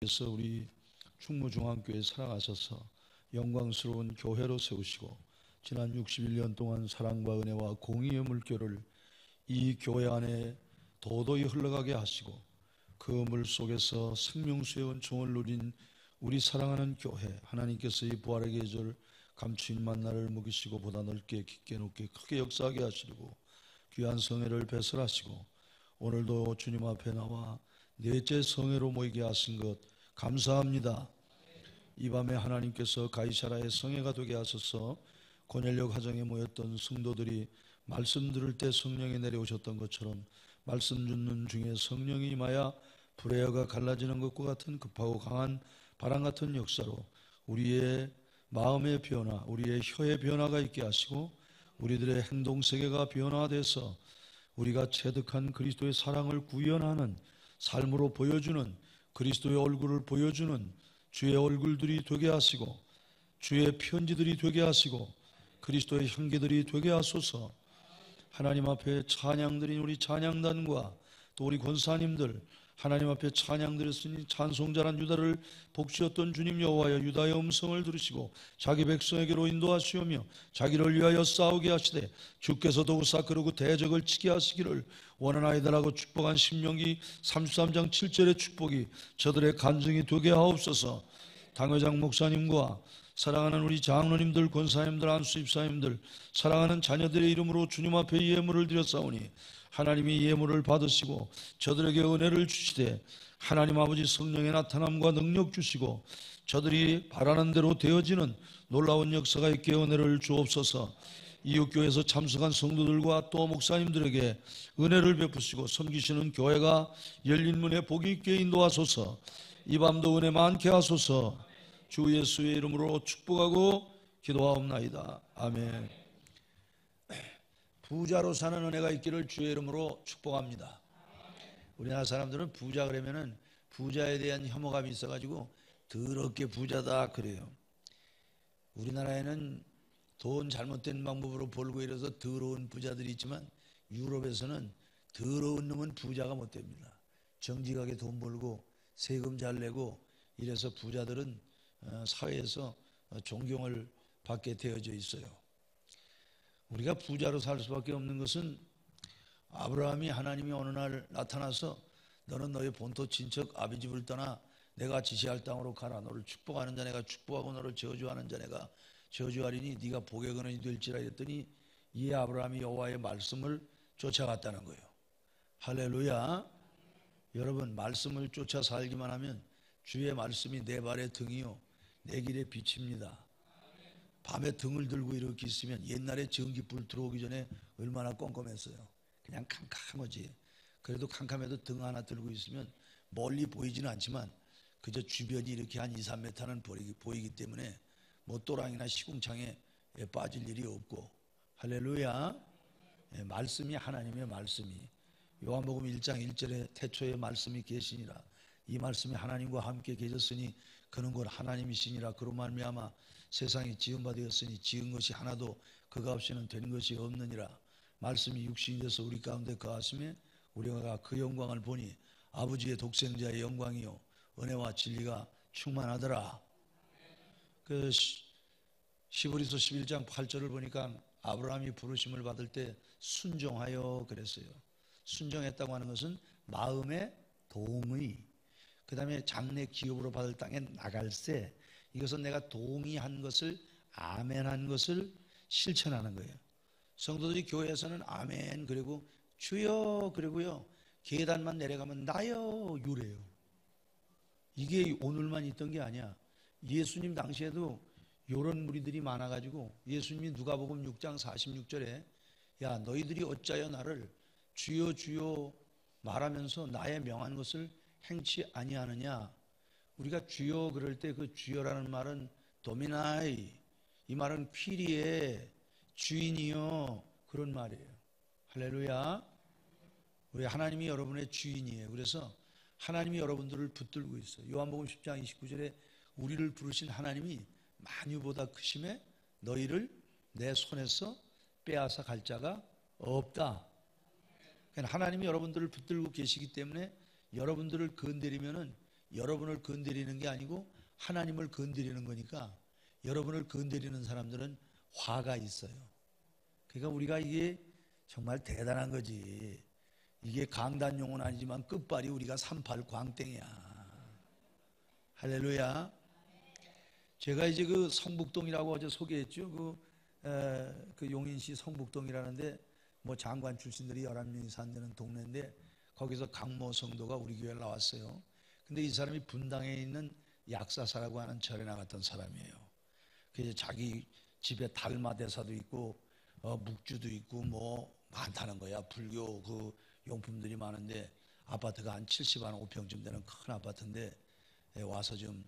그래서 우리 충무중앙교회 사랑하셔서 영광스러운 교회로 세우시고 지난 61년 동안 사랑과 은혜와 공의의 물결을 이 교회 안에 도도히 흘러가게 하시고 그 물 속에서 생명수의 은총을 누린 우리 사랑하는 교회, 하나님께서 이 부활의 계절 감추인 만나를 먹이시고 보다 넓게 깊게 높게 크게 역사하게 하시고 귀한 성회를 배설하시고 오늘도 주님 앞에 나와 넷째 성회로 모이게 하신 것 감사합니다. 이 밤에 하나님께서 가이사라의 성회가 되게 하셔서 고넬료 가정에 모였던 성도들이 말씀 들을 때 성령이 내려오셨던 것처럼 말씀 듣는 중에 성령이 임하여 불에어가 갈라지는 것과 같은 급하고 강한 바람 같은 역사로 우리의 마음의 변화, 우리의 혀의 변화가 있게 하시고 우리들의 행동세계가 변화돼서 우리가 체득한 그리스도의 사랑을 구현하는 삶으로 보여주는 그리스도의 얼굴을 보여주는 주의 얼굴들이 되게 하시고 주의 편지들이 되게 하시고 그리스도의 형제들이 되게 하소서. 하나님 앞에 찬양드린 우리 찬양단과 또 우리 권사님들 하나님 앞에 찬양드렸으니 찬송자란 유다를 복주었던 주님 여호와여 유다의 음성을 들으시고 자기 백성에게로 인도하시오며 자기를 위하여 싸우게 하시되 주께서 도우사 그러고 대적을 치게 하시기를 원하나이다라고 축복한 신명기 33장 7절의 축복이 저들의 간증이 되게 하옵소서. 당회장 목사님과 사랑하는 우리 장로님들, 권사님들, 안수집사님들, 사랑하는 자녀들의 이름으로 주님 앞에 예물을 드렸사오니 하나님이 예물을 받으시고 저들에게 은혜를 주시되 하나님 아버지 성령의 나타남과 능력 주시고 저들이 바라는 대로 되어지는 놀라운 역사가 있게 은혜를 주옵소서. 이웃교회에서 참석한 성도들과 또 목사님들에게 은혜를 베푸시고 섬기시는 교회가 열린 문에 복이 있게 인도하소서. 이 밤도 은혜 많게 하소서. 주 예수의 이름으로 축복하고 기도하옵나이다. 아멘. 부자로 사는 은혜가 있기를 주의 이름으로 축복합니다. 우리나라 사람들은 부자 그러면은 부자에 대한 혐오감이 있어가지고 더럽게 부자다 그래요. 우리나라에는 돈 잘못된 방법으로 벌고 이래서 더러운 부자들이 있지만 유럽에서는 더러운 놈은 부자가 못 됩니다. 정직하게 돈 벌고 세금 잘 내고 이래서 부자들은 사회에서 존경을 받게 되어져 있어요. 우리가 부자로 살 수밖에 없는 것은 아브라함이 하나님이 어느 날 나타나서 너는 너의 본토 친척 아비 집을 떠나 내가 지시할 땅으로 가라. 너를 축복하는 자 내가 축복하고 너를 저주하는 자 내가 저주하리니 네가 복의 근원이 될지라 이랬더니 이에 아브라함이 여호와의 말씀을 쫓아갔다는 거예요. 할렐루야. 여러분 말씀을 쫓아 살기만 하면 주의 말씀이 내 발의 등이요 내 길의 빛입니다. 밤에 등을 들고 이렇게 있으면 옛날에 전기불 들어오기 전에 얼마나 껌껌했어요. 그냥 캄캄하지. 그래도 캄캄해도 등 하나 들고 있으면 멀리 보이지는 않지만 그저 주변이 이렇게 한 2, 3m는 보이기 때문에 뭐 또랑이나 시궁창에 빠질 일이 없고. 할렐루야. 말씀이 하나님의 말씀이 요한복음 1장 1절에 태초에 말씀이 계시니라. 이 말씀이 하나님과 함께 계셨으니 그는 곧 하나님이시니라. 그로 말미암아 세상이 지은 바 되었으니 지은 것이 하나도 그가 없이는 된 것이 없느니라. 말씀이 육신이 돼서 우리 가운데 거하심에 우리가 그 영광을 보니 아버지의 독생자의 영광이요 은혜와 진리가 충만하더라. 그 히브리서 11장 8절을 보니까 아브라함이 부르심을 받을 때 순종하여 그랬어요. 순종했다고 하는 것은 마음의 동의, 그 다음에 장래 기업으로 받을 땅에 나갈세, 이것은 내가 동의한 것을 아멘한 것을 실천하는 거예요. 성도들이 교회에서는 아멘 그리고 주여 그리고요 계단만 내려가면 나여 유래요. 이게 오늘만 있던 게 아니야. 예수님 당시에도 이런 무리들이 많아가지고 예수님이 누가복음 6장 46절에 야 너희들이 어찌하여 나를 주여 주여 말하면서 나의 명한 것을 행치 아니하느냐. 우리가 주여 그럴 때 그 주여라는 말은 도미나이, 이 말은 퀴리에 주인이요 그런 말이에요. 할렐루야. 우리 하나님이 여러분의 주인이에요. 그래서 하나님이 여러분들을 붙들고 있어요. 요한복음 10장 29절에 우리를 부르신 하나님이 만유보다 크심에 너희를 내 손에서 빼앗아 갈 자가 없다. 그러니까 하나님이 여러분들을 붙들고 계시기 때문에 여러분들을 건드리면은 여러분을 건드리는 게 아니고 하나님을 건드리는 거니까 여러분을 건드리는 사람들은 화가 있어요. 그러니까 우리가 이게 정말 대단한 거지. 이게 강단용은 아니지만 끝발이 우리가 38 광땡이야. 할렐루야. 제가 이제 그 성북동이라고 어제 소개했죠. 그 용인시 성북동이라는데 뭐 장관 출신들이 11명이 산다는 동네인데 거기서 강모 성도가 우리 교회에 나왔어요. 근데 이 사람이 분당에 있는 약사사라고 하는 절에 나갔던 사람이에요. 그래서 자기 집에 달마대사도 있고 묵주도 있고 뭐 많다는 거야. 불교 그 용품들이 많은데 아파트가 한 70한 5평쯤 되는 큰 아파트인데 와서 좀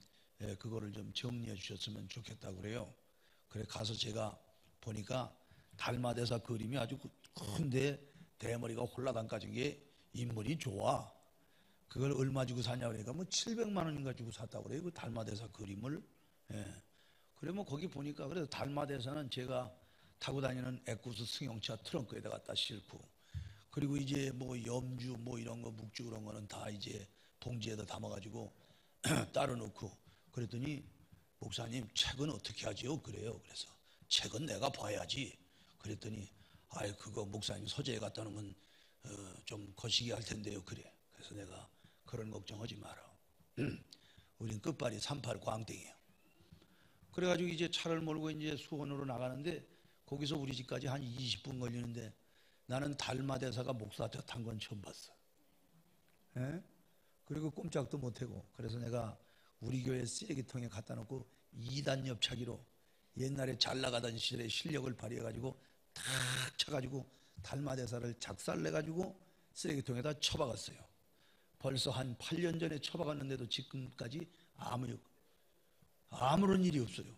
그거를 좀 정리해 주셨으면 좋겠다고 그래요. 그래 가서 제가 보니까 달마대사 그림이 아주 큰데 대머리가 홀라당 까진 게 인물이 좋아. 그걸 얼마 주고 사냐 그러니까 뭐 700만 원인가 주고 샀다고 그래요. 그 달마대사 그림을. 그래 뭐 거기 보니까 그래서 달마대사는 제가 타고 다니는 에쿠스 승용차 트렁크에다 갖다 싣고, 그리고 이제 뭐 염주 뭐 이런 거 묵주 그런 거는 다 이제 봉지에다 담아가지고 따로 놓고, 그랬더니 목사님 책은 어떻게 하지요? 그래요. 그래서 책은 내가 봐야지. 그랬더니 아이 그거 목사님 소재에 갖다 놓으면 좀 거시기 할 텐데요. 그래. 그래서 내가 그런 걱정하지 마라. 우린 끝발이 38 광땡이에요. 그래가지고 이제 차를 몰고 이제 수원으로 나가는데 거기서 우리 집까지 한 20분 걸리는데 나는 달마대사가 목사한테 탄 건 처음 봤어. 그리고 꼼짝도 못하고, 그래서 내가 우리 교회 쓰레기통에 갖다 놓고 2단 옆차기로 옛날에 잘 나가던 시절에 실력을 발휘해가지고 탁 쳐가지고 달마대사를 작살내가지고 쓰레기통에다 처박았어요. 벌써 한 8년 전에 처박았는데도 지금까지 아무런 일이 없어요.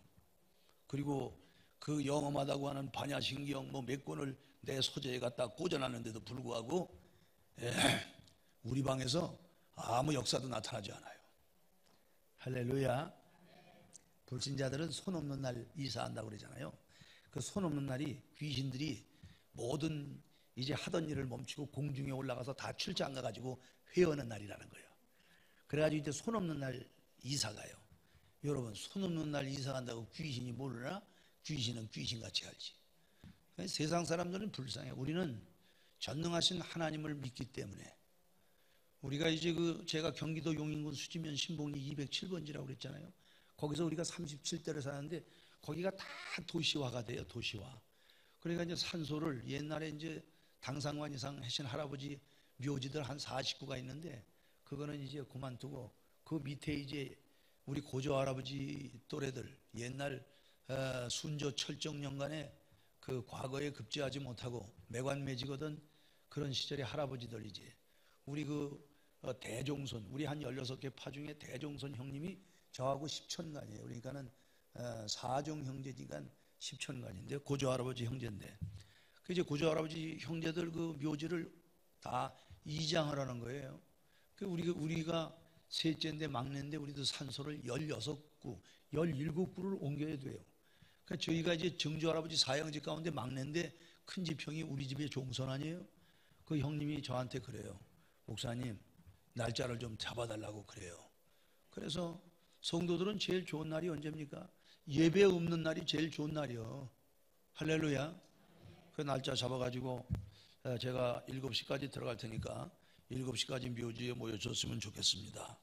그리고 그 영험하다고 하는 반야신경 뭐 몇 권을 내 소재에 갖다 꽂아놨는데도 불구하고 우리 방에서 아무 역사도 나타나지 않아요. 할렐루야. 불신자들은 손 없는 날 이사한다고 그러잖아요. 그 손 없는 날이 귀신들이 모든 이제 하던 일을 멈추고 공중에 올라가서 다 출장 가가지고 회하는 날이라는 거예요. 그래가지고 이제 손 없는 날 이사 가요. 여러분, 손 없는 날 이사 간다고 귀신이 모르나? 귀신은 귀신같이 알지. 세상 사람들은 불쌍해. 우리는 전능하신 하나님을 믿기 때문에. 우리가 이제 제가 경기도 용인군 수지면 신봉리 207번지라고 그랬잖아요. 거기서 우리가 37대를 사는데 거기가 다 도시화가 돼요. 도시화. 그러니까 이제 산소를 옛날에 이제 당상관 이상 하신 할아버지 묘지들 한 49가 있는데 그거는 이제 그만두고 그 밑에 이제 우리 고조 할아버지 또래들 옛날 순조 철정년간에 그 과거에 급제하지 못하고 매관매직하던 그런 시절의 할아버지들, 이제 우리 대종손, 우리 한 16개 파 중에 대종손 형님이 저하고 10천간이에요. 그러니까는 사종 형제니까 10천간인데 고조 할아버지 형제인데, 그 이제 고조 할아버지 형제들 그 묘지를 다 이장하라는 거예요. 그 우리가 셋째인데 막내인데 우리도 산소를 16구, 17구를 옮겨야 돼요. 그러니까 저희가 이제 정조 할아버지 사형제 가운데 막내인데 큰 지평이 우리 집의 종손 아니에요? 그 형님이 저한테 그래요. 목사님, 날짜를 좀 잡아달라고 그래요. 그래서 성도들은 제일 좋은 날이 언제입니까? 예배 없는 날이 제일 좋은 날이요. 할렐루야. 그 날짜 잡아가지고 제가 7시까지 들어갈 테니까 7시까지 묘지에 모여줬으면 좋겠습니다.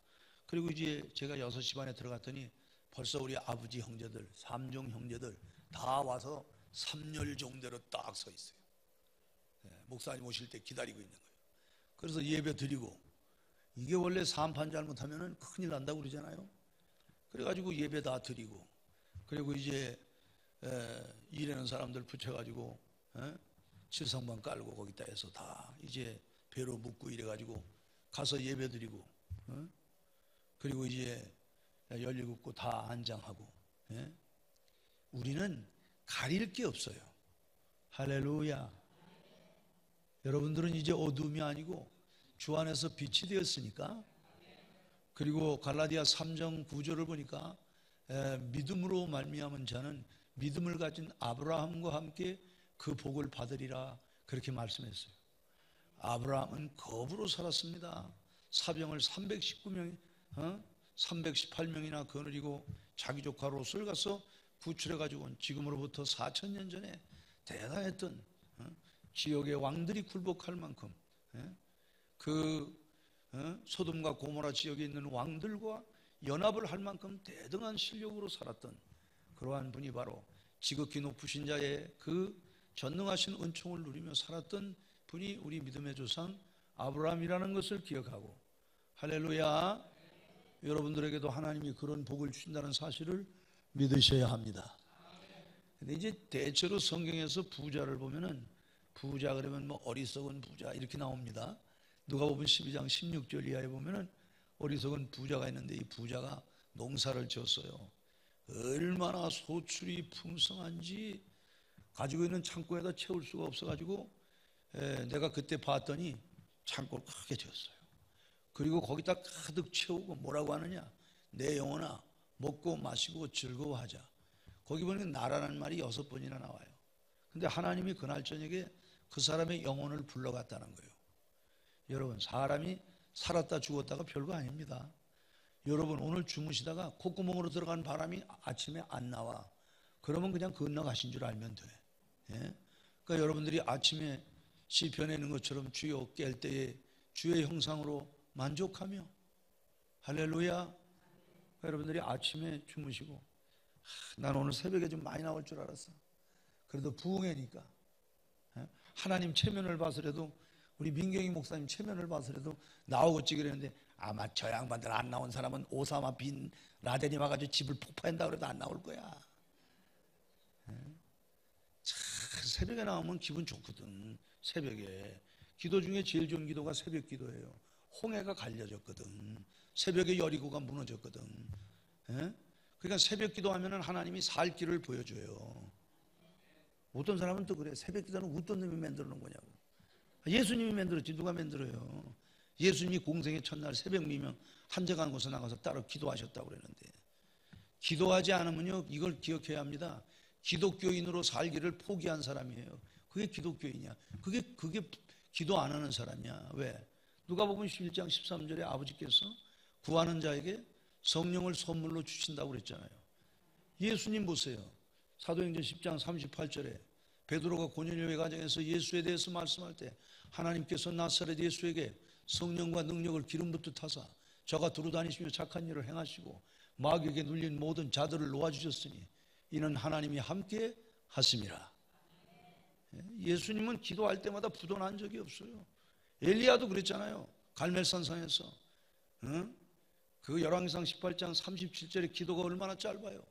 그리고 이제 제가 6시 반에 들어갔더니 벌써 우리 아버지 형제들, 삼종 형제들 다 와서 삼열종대로 딱 서 있어요. 목사님 오실 때 기다리고 있는 거예요. 그래서 예배 드리고, 이게 원래 산판 잘못하면 큰일 난다고 그러잖아요. 그래가지고 예배 다 드리고, 그리고 이제 일하는 사람들 붙여가지고 칠성방 깔고 거기다 해서 다 이제 배로 묻고 이래가지고 가서 예배 드리고, 그리고 이제 17구 다 안장하고. 우리는 가릴 게 없어요. 할렐루야. 여러분들은 이제 어둠이 아니고 주 안에서 빛이 되었으니까. 그리고 갈라디아 3장 9절을 보니까 믿음으로 말미암은 자는 믿음을 가진 아브라함과 함께 그 복을 받으리라, 그렇게 말씀했어요. 아브라함은 겁으로 살았습니다. 사병을 319명 318명이나 거느리고 자기 조카 롯을 가서 구출해가지고 지금으로부터 4000년 전에 대단했던 지역의 왕들이 굴복할 만큼 소돔과 고모라 지역에 있는 왕들과 연합을 할 만큼 대등한 실력으로 살았던 그러한 분이 바로 지극히 높으신 자의 그 전능하신 은총을 누리며 살았던 분이 우리 믿음의 조상 아브라함이라는 것을 기억하고, 할렐루야, 여러분들에게도 하나님이 그런 복을 주신다는 사실을 믿으셔야 합니다. 근데 이제 대체로 성경에서 부자를 보면은 부자 그러면 뭐 어리석은 부자 이렇게 나옵니다. 누가복음 12장 16절 이하에 보면은 어리석은 부자가 있는데, 이 부자가 농사를 지었어요. 얼마나 소출이 풍성한지 가지고 있는 창고에다 채울 수가 없어가지고 내가 그때 봤더니 창고를 크게 지었어요. 그리고 거기다 가득 채우고 뭐라고 하느냐, 내 영혼아 먹고 마시고 즐거워하자. 거기 보면 나라는 말이 6번이나 나와요. 근데 하나님이 그날 저녁에 그 사람의 영혼을 불러갔다는 거예요. 여러분, 사람이 살았다 죽었다가 별거 아닙니다. 여러분, 오늘 주무시다가 콧구멍으로 들어간 바람이 아침에 안 나와. 그러면 그냥 건너가신 줄 알면 돼. 그러니까 여러분들이 아침에 시편에 있는 것처럼 주여 깰 때에 주의 형상으로 만족하며, 할렐루야, 여러분들이 아침에 주무시고 난 오늘 새벽에 좀 많이 나올 줄 알았어. 그래도 부흥회니까 하나님 체면을 봐서라도, 우리 민경희 목사님 체면을 봐서라도 나오겠지 그랬는데, 아마 저 양반들 안 나온 사람은 오사마 빈 라덴이 와가지고 집을 폭파한다 그래도 안 나올 거야. 새벽에 나오면 기분 좋거든. 새벽에 기도 중에 제일 좋은 기도가 새벽 기도예요. 홍해가 갈려졌거든. 새벽에 여리고가 무너졌거든. 그러니까 새벽 기도하면 하나님이 살 길을 보여줘요. 어떤 사람은 또 그래, 새벽 기도는 어떤 놈이 만들어 놓은 거냐고. 예수님이 만들었지 누가 만들어요. 예수님이 공생의 첫날 새벽 미명 한적한 곳에 나가서 따로 기도하셨다고 그랬는데, 기도하지 않으면요, 이걸 기억해야 합니다. 기독교인으로 살기를 포기한 사람이에요. 그게 기독교인이야. 그게 기도 안 하는 사람이야. 왜? 누가복음 11장 13절에 아버지께서 구하는 자에게 성령을 선물로 주신다고 그랬잖아요. 예수님 보세요. 사도행전 10장 38절에 베드로가 고넬료의 가정에서 예수에 대해서 말씀할 때 하나님께서 나사렛 예수에게 성령과 능력을 기름 붓듯 하사 저가 두루 다니시며 착한 일을 행하시고 마귀에게 눌린 모든 자들을 놓아주셨으니 이는 하나님이 함께 하심이라. 예수님은 기도할 때마다 부도난 적이 없어요. 엘리야도 그랬잖아요. 갈멜산상에서 그 열왕기상 18장 37절의 기도가 얼마나 짧아요.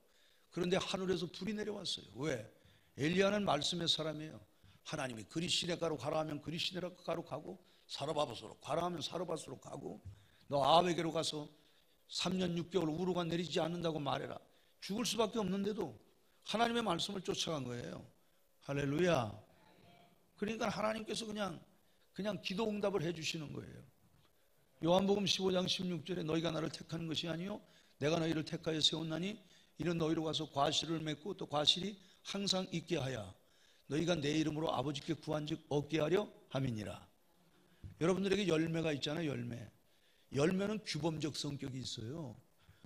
그런데 하늘에서 불이 내려왔어요. 왜? 엘리야는 말씀의 사람이에요. 하나님이 그리 시내가로 가라 하면 그리 시내가로 가고, 사르밧으로 가라 하면 사르밧으로 가고, 너 아합에게로 가서 3년 6개월 우루가 내리지 않는다고 말해라. 죽을 수밖에 없는데도 하나님의 말씀을 쫓아간 거예요. 할렐루야. 그러니까 하나님께서 그냥 기도 응답을 해주시는 거예요. 요한복음 15장 16절에 너희가 나를 택하는 것이 아니요 내가 너희를 택하여 세웠나니 이는 너희로 가서 과실을 맺고 또 과실이 항상 있게 하여 너희가 내 이름으로 아버지께 구한즉 얻게 하려 함이니라. 여러분들에게 열매가 있잖아요. 열매는 규범적 성격이 있어요.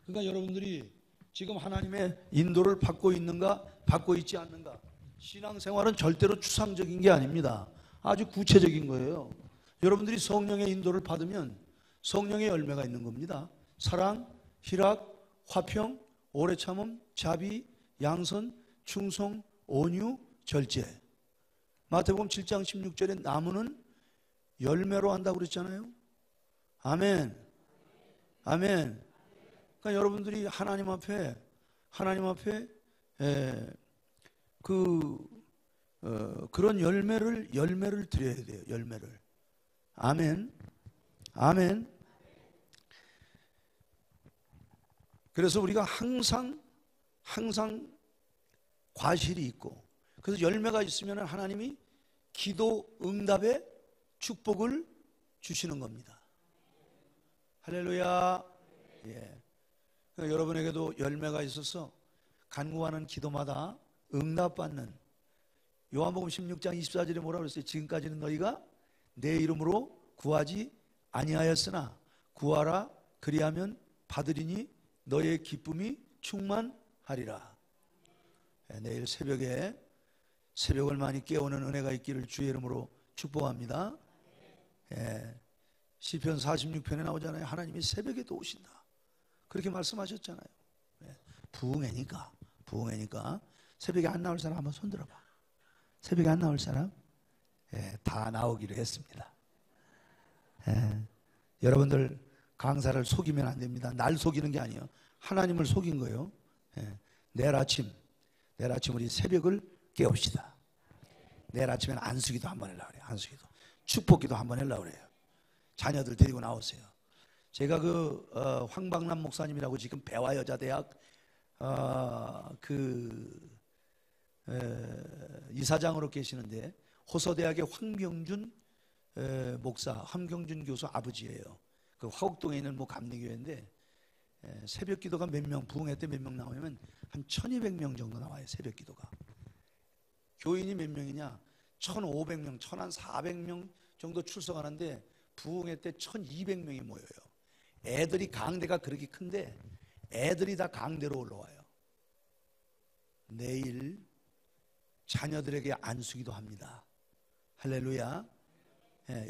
그러니까 여러분들이 지금 하나님의 인도를 받고 있는가 받고 있지 않는가, 신앙생활은 절대로 추상적인 게 아닙니다. 아주 구체적인 거예요. 여러분들이 성령의 인도를 받으면 성령의 열매가 있는 겁니다. 사랑, 희락, 화평, 오래 참음, 자비, 양선, 충성, 온유, 절제. 마태복음 7장 16절에 나무는 열매로 한다고 그랬잖아요. 아멘. 아멘. 그러니까 여러분들이 하나님 앞에 그런 열매를 드려야 돼요. 열매를. 아멘. 아멘. 그래서 우리가 항상 과실이 있고, 그래서 열매가 있으면 하나님이 기도 응답의 축복을 주시는 겁니다. 할렐루야. 예. 그러니까 여러분에게도 열매가 있어서 간구하는 기도마다 응답받는, 요한복음 16장 24절에 뭐라고 그랬어요? 지금까지는 너희가 내 이름으로 구하지 아니하였으나 구하라 그리하면 받으리니 너의 기쁨이 충만하리라. 내일 새벽을 많이 깨우는 은혜가 있기를 주의 이름으로 축복합니다. 시편 46편에 나오잖아요. 하나님이 새벽에도 오신다. 그렇게 말씀하셨잖아요. 부흥회니까 새벽에 안 나올 사람 한번 손 들어봐. 새벽에 안 나올 사람? 다 나오기로 했습니다. 여러분들 강사를 속이면 안 됩니다. 날 속이는 게 아니에요. 하나님을 속인 거예요. 내일 아침 우리 새벽을 깨웁시다. 내일 아침에는 안수기도 한번 하려고 그래요. 안수기도. 축복기도 한번 하려고 그래요. 자녀들 데리고 나오세요. 제가 황박남 목사님이라고 지금 배화여자대학 이사장으로 계시는데, 호서대학의 황경준 목사, 황경준 교수 아버지예요. 그 화곡동에 있는 감리교회인데, 새벽 기도가 몇 명, 부흥회 때 몇 명 나오면 한 1200명 정도 나와요. 새벽 기도가. 교인이 몇 명이냐? 1500명, 1400명 정도 출석하는데 부흥회 때 1200명이 모여요. 애들이 강대가 그렇게 큰데 애들이 다 강대로 올라와요. 내일 자녀들에게 안수기도 합니다. 할렐루야.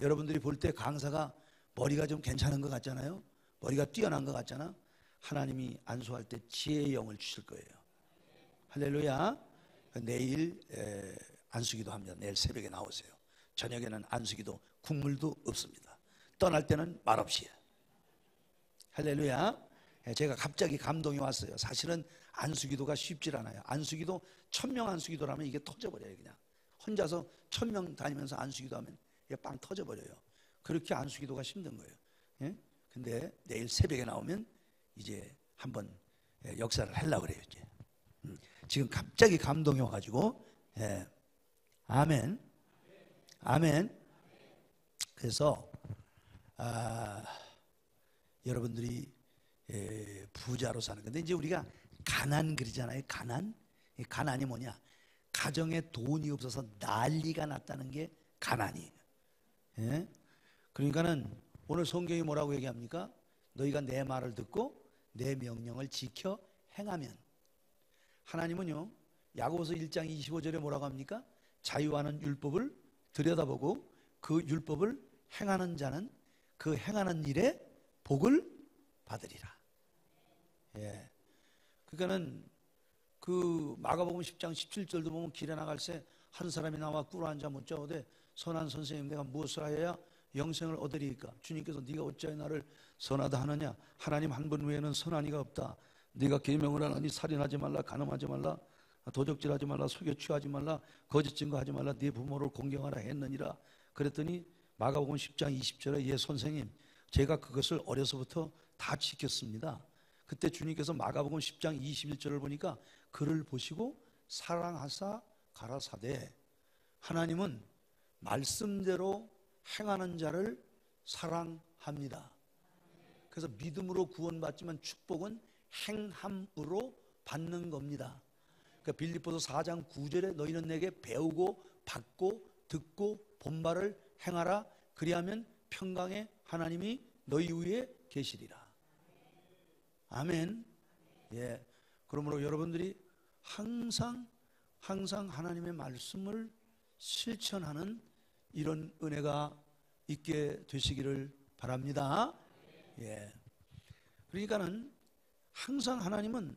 여러분들이 볼 때 강사가 머리가 좀 괜찮은 것 같잖아요. 머리가 뛰어난 것 같잖아. 하나님이 안수할 때 지혜의 영을 주실 거예요. 할렐루야. 내일 안수기도 합니다. 내일 새벽에 나오세요. 저녁에는 안수기도, 국물도 없습니다. 떠날 때는 말없이. 할렐루야. 제가 갑자기 감동이 왔어요. 사실은 안수기도가 쉽질 않아요. 안수기도 1000명 안수기도라면 이게 터져버려요. 그냥 혼자서 1000명 다니면서 안수기도 하면 이게 빵 터져버려요. 그렇게 안수기도가 힘든 거예요. 근데 내일 새벽에 나오면 이제 한번 역사를 하려고 그래요. 이제. 지금 갑자기 감동이 와가지고. 아멘. 그래서 여러분들이 부자로 사는 건데, 이제 우리가 가난 그러잖아요. 가난이 뭐냐? 가정에 돈이 없어서 난리가 났다는 게 가난이에요. 그러니까는 오늘 성경이 뭐라고 얘기합니까? 너희가 내 말을 듣고 내 명령을 지켜 행하면. 하나님은요, 야고보서 1장 25절에 뭐라고 합니까? 자유하는 율법을 들여다보고 그 율법을 행하는 자는 그 행하는 일에 복을 받으리라. 그러니까는 그 마가복음 10장 17절도 보면 길에 나갈 새 한 사람이 나와 꿇어 앉아 묻자 오되, 선한 선생님, 내가 무엇을 하여야 영생을 얻으리이까? 주님께서 네가 어찌하여 나를 선하다 하느냐? 하나님 한 분 외에는 선한 이가 없다. 네가 계명을 하나니 살인하지 말라, 간음하지 말라, 도적질하지 말라, 속여 취하지 말라, 거짓 증거하지 말라, 네 부모를 공경하라 했느니라. 그랬더니 마가복음 10장 20절에 예 선생님, 제가 그것을 어려서부터 다 지켰습니다. 그때 주님께서 마가복음 10장 21절을 보니까 그를 보시고 사랑하사 가라사대. 하나님은 말씀대로 행하는 자를 사랑합니다. 그래서 믿음으로 구원받지만 축복은 행함으로 받는 겁니다. 그러니까 빌립보서 4장 9절에 너희는 내게 배우고 받고 듣고 본 바를 행하라. 그리하면 평강의 하나님이 너희 위에 계시리라. 아멘. 그러므로 여러분들이 항상 하나님의 말씀을 실천하는 이런 은혜가 있게 되시기를 바랍니다. 그러니까는 항상 하나님은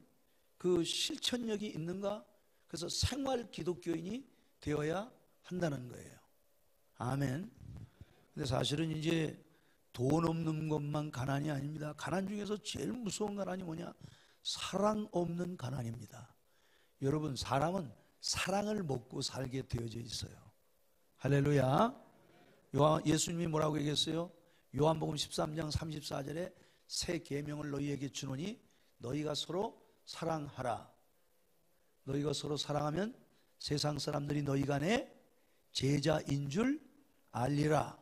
그 실천력이 있는가? 그래서 생활 기독교인이 되어야 한다는 거예요. 아멘. 근데 사실은 이제 돈 없는 것만 가난이 아닙니다. 가난 중에서 제일 무서운 가난이 뭐냐? 사랑 없는 가난입니다. 여러분, 사람은 사랑을 먹고 살게 되어져 있어요. 할렐루야. 예수님이 뭐라고 얘기했어요? 요한복음 13장 34절에 새 계명을 너희에게 주노니 너희가 서로 사랑하라. 너희가 서로 사랑하면 세상 사람들이 너희가 내 제자인 줄 알리라.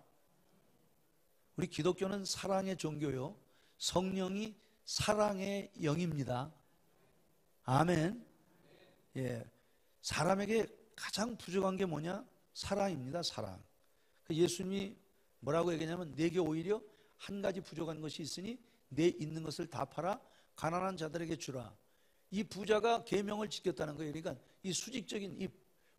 우리 기독교는 사랑의 종교요. 성령이 사랑의 영입니다. 아멘. 사람에게 가장 부족한 게 뭐냐? 사랑입니다. 사랑. 예수님이 뭐라고 얘기하냐면 내게 오히려 한 가지 부족한 것이 있으니 내 있는 것을 다 팔아 가난한 자들에게 주라. 이 부자가 계명을 지켰다는 거예요. 그러니까 이 수직적인 이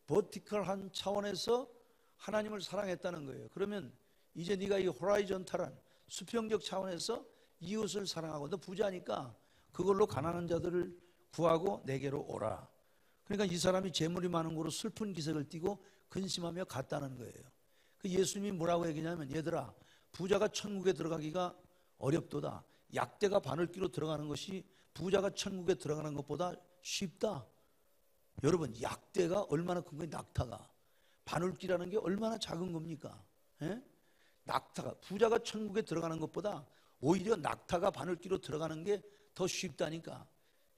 버티컬한 차원에서 하나님을 사랑했다는 거예요. 그러면 이제 네가 이 호라이전탈한 수평적 차원에서 이웃을 사랑하고, 너 부자니까 그걸로 가난한 자들을 구하고 내게로 오라. 그러니까 이 사람이 재물이 많은 거로 슬픈 기색을 띠고 근심하며 갔다는 거예요. 그 예수님이 뭐라고 얘기냐면, 얘들아, 부자가 천국에 들어가기가 어렵도다. 약대가 바늘귀로 들어가는 것이 부자가 천국에 들어가는 것보다 쉽다. 여러분, 약대가 얼마나 큰 거예요? 낙타가. 바늘귀라는 게 얼마나 작은 겁니까? 예? 낙타가, 부자가 천국에 들어가는 것보다 오히려 낙타가 바늘귀로 들어가는 게 더 쉽다니까.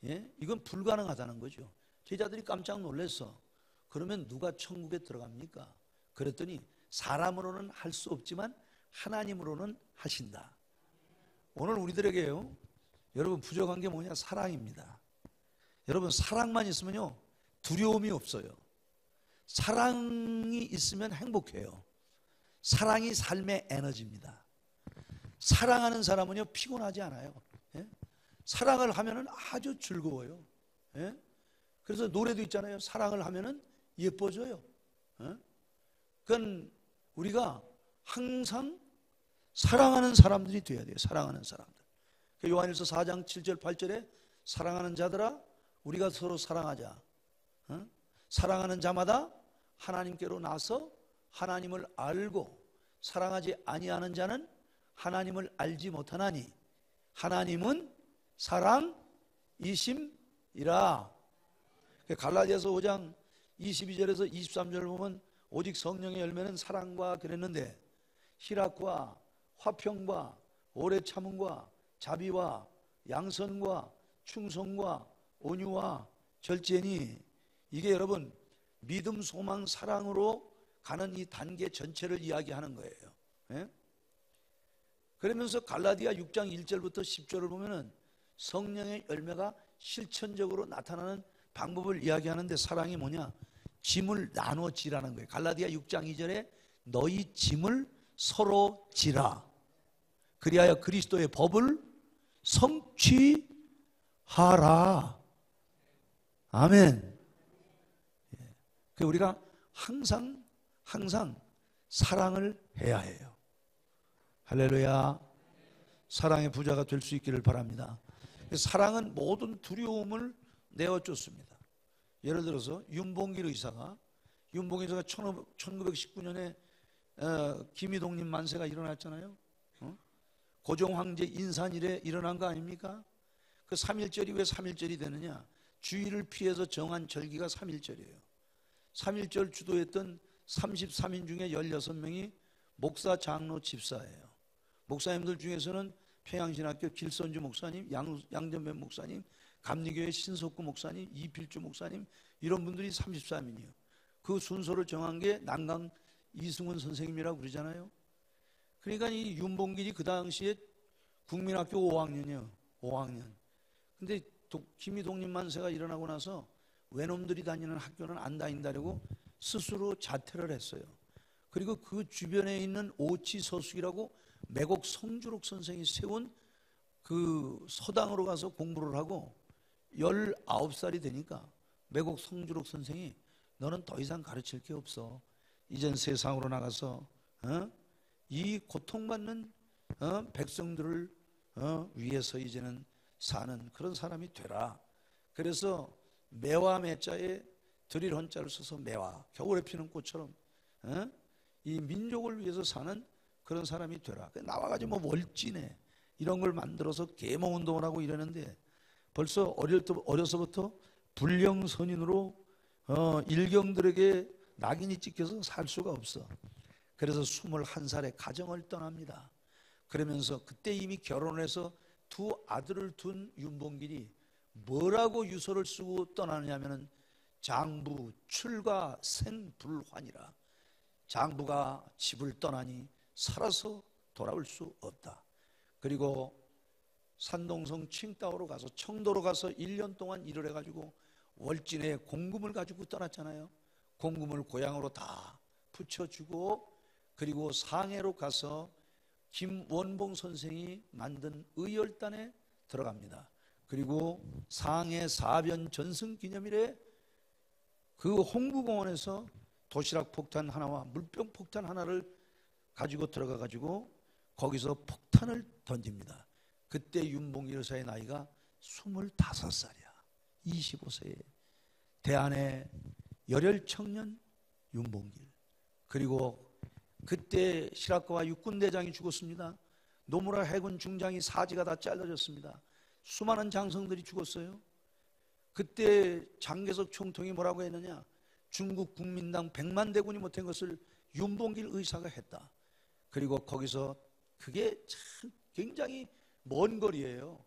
예? 이건 불가능하다는 거죠. 제자들이 깜짝 놀랐어. 그러면 누가 천국에 들어갑니까? 그랬더니 사람으로는 할 수 없지만 하나님으로는 하신다. 오늘 우리들에게요, 여러분, 부족한 게 뭐냐? 사랑입니다. 여러분, 사랑만 있으면요 두려움이 없어요. 사랑이 있으면 행복해요. 사랑이 삶의 에너지입니다. 사랑하는 사람은요 피곤하지 않아요. 예? 사랑을 하면은 아주 즐거워요. 예? 그래서 노래도 있잖아요. 사랑을 하면은 예뻐져요. 예? 그건 우리가 항상 사랑하는 사람들이 돼야 돼요. 사랑하는 사람들. 요한일서 4장 7절 8절에 사랑하는 자들아 우리가 서로 사랑하자. 사랑하는 자마다 하나님께로 나서 하나님을 알고, 사랑하지 아니하는 자는 하나님을 알지 못하나니 하나님은 사랑이심이라. 갈라디아서 5장 22절에서 23절을 보면 오직 성령의 열매는 사랑과 그랬는데, 희락과 화평과 오래 참음과 자비와 양선과 충성과 온유와 절제니, 이게 여러분 믿음, 소망, 사랑으로 가는 이 단계 전체를 이야기하는 거예요. 예? 그러면서 갈라디아 6장 1절부터 10절을 보면은 성령의 열매가 실천적으로 나타나는 방법을 이야기하는데, 사랑이 뭐냐? 짐을 나눠 지라는 거예요. 갈라디아 6장 2절에 너희 짐을 서로 지라. 그리하여 그리스도의 법을 성취하라. 아멘. 우리가 항상 사랑을 해야 해요. 할렐루야. 사랑의 부자가 될 수 있기를 바랍니다. 사랑은 모든 두려움을 내어줬습니다. 예를 들어서 윤봉길 의사가 1919년에 김이동님 만세가 일어났잖아요. 고종황제 인산일에 일어난 거 아닙니까? 그 3.1절이 왜 3.1절이 되느냐? 주의를 피해서 정한 절기가 3.1절이에요 3.1절 주도했던 33인 중에 16명이 목사, 장로, 집사예요. 목사님들 중에서는 평양신학교 길선주 목사님, 양전배 목사님, 감리교회 신석구 목사님, 이필주 목사님, 이런 분들이 33인이에요. 그 순서를 정한 게 난강 이승훈 선생님이라고 그러잖아요. 그러니까 이 윤봉길이 그 당시에 국민학교 5학년이에요. 5학년. 근데 김이동님 만세가 일어나고 나서 외놈들이 다니는 학교는 안 다닌다고 스스로 자퇴를 했어요. 그리고 그 주변에 있는 오치서숙이라고 매곡 성주록 선생이 세운 그 서당으로 가서 공부를 하고 19살이 되니까 매곡 성주록 선생이 너는 더 이상 가르칠 게 없어. 이젠 세상으로 나가서 이 고통받는 백성들을 위해서 이제는 사는 그런 사람이 되라. 그래서 매와 매자에 드릴 헌자를 써서 매와, 겨울에 피는 꽃처럼 이 민족을 위해서 사는 그런 사람이 되라. 나와가지고 뭐 월진에 이런 걸 만들어서 계몽운동을 하고 이러는데, 벌써 어려서부터 불령선인으로 일경들에게 낙인이 찍혀서 살 수가 없어. 그래서 21살에 가정을 떠납니다. 그러면서 그때 이미 결혼을 해서 두 아들을 둔 윤봉길이 뭐라고 유서를 쓰고 떠나느냐면은 장부 출가 생불환이라. 장부가 집을 떠나니 살아서 돌아올 수 없다. 그리고 산동성 칭따오로 가서 청도로 가서 1년 동안 일을 해가지고 월진에 공금을 가지고 떠났잖아요. 공금을 고향으로 다 붙여주고, 그리고 상해로 가서 김원봉 선생이 만든 의열단에 들어갑니다. 그리고 상해 사변 전승 기념일에 그 홍구공원에서 도시락 폭탄 하나와 물병 폭탄 하나를 가지고 들어가 가지고 거기서 폭탄을 던집니다. 그때 윤봉길 여사의 나이가 25살이야. 25세에 대한의 열혈 청년 윤봉길. 그리고 그때 시라카와 육군대장이 죽었습니다. 노무라 해군 중장이 사지가 다 잘라졌습니다. 수많은 장성들이 죽었어요. 그때 장개석 총통이 뭐라고 했느냐? 중국 국민당 100만 대군이 못한 것을 윤봉길 의사가 했다. 그리고 거기서 그게 참 굉장히 먼 거리예요.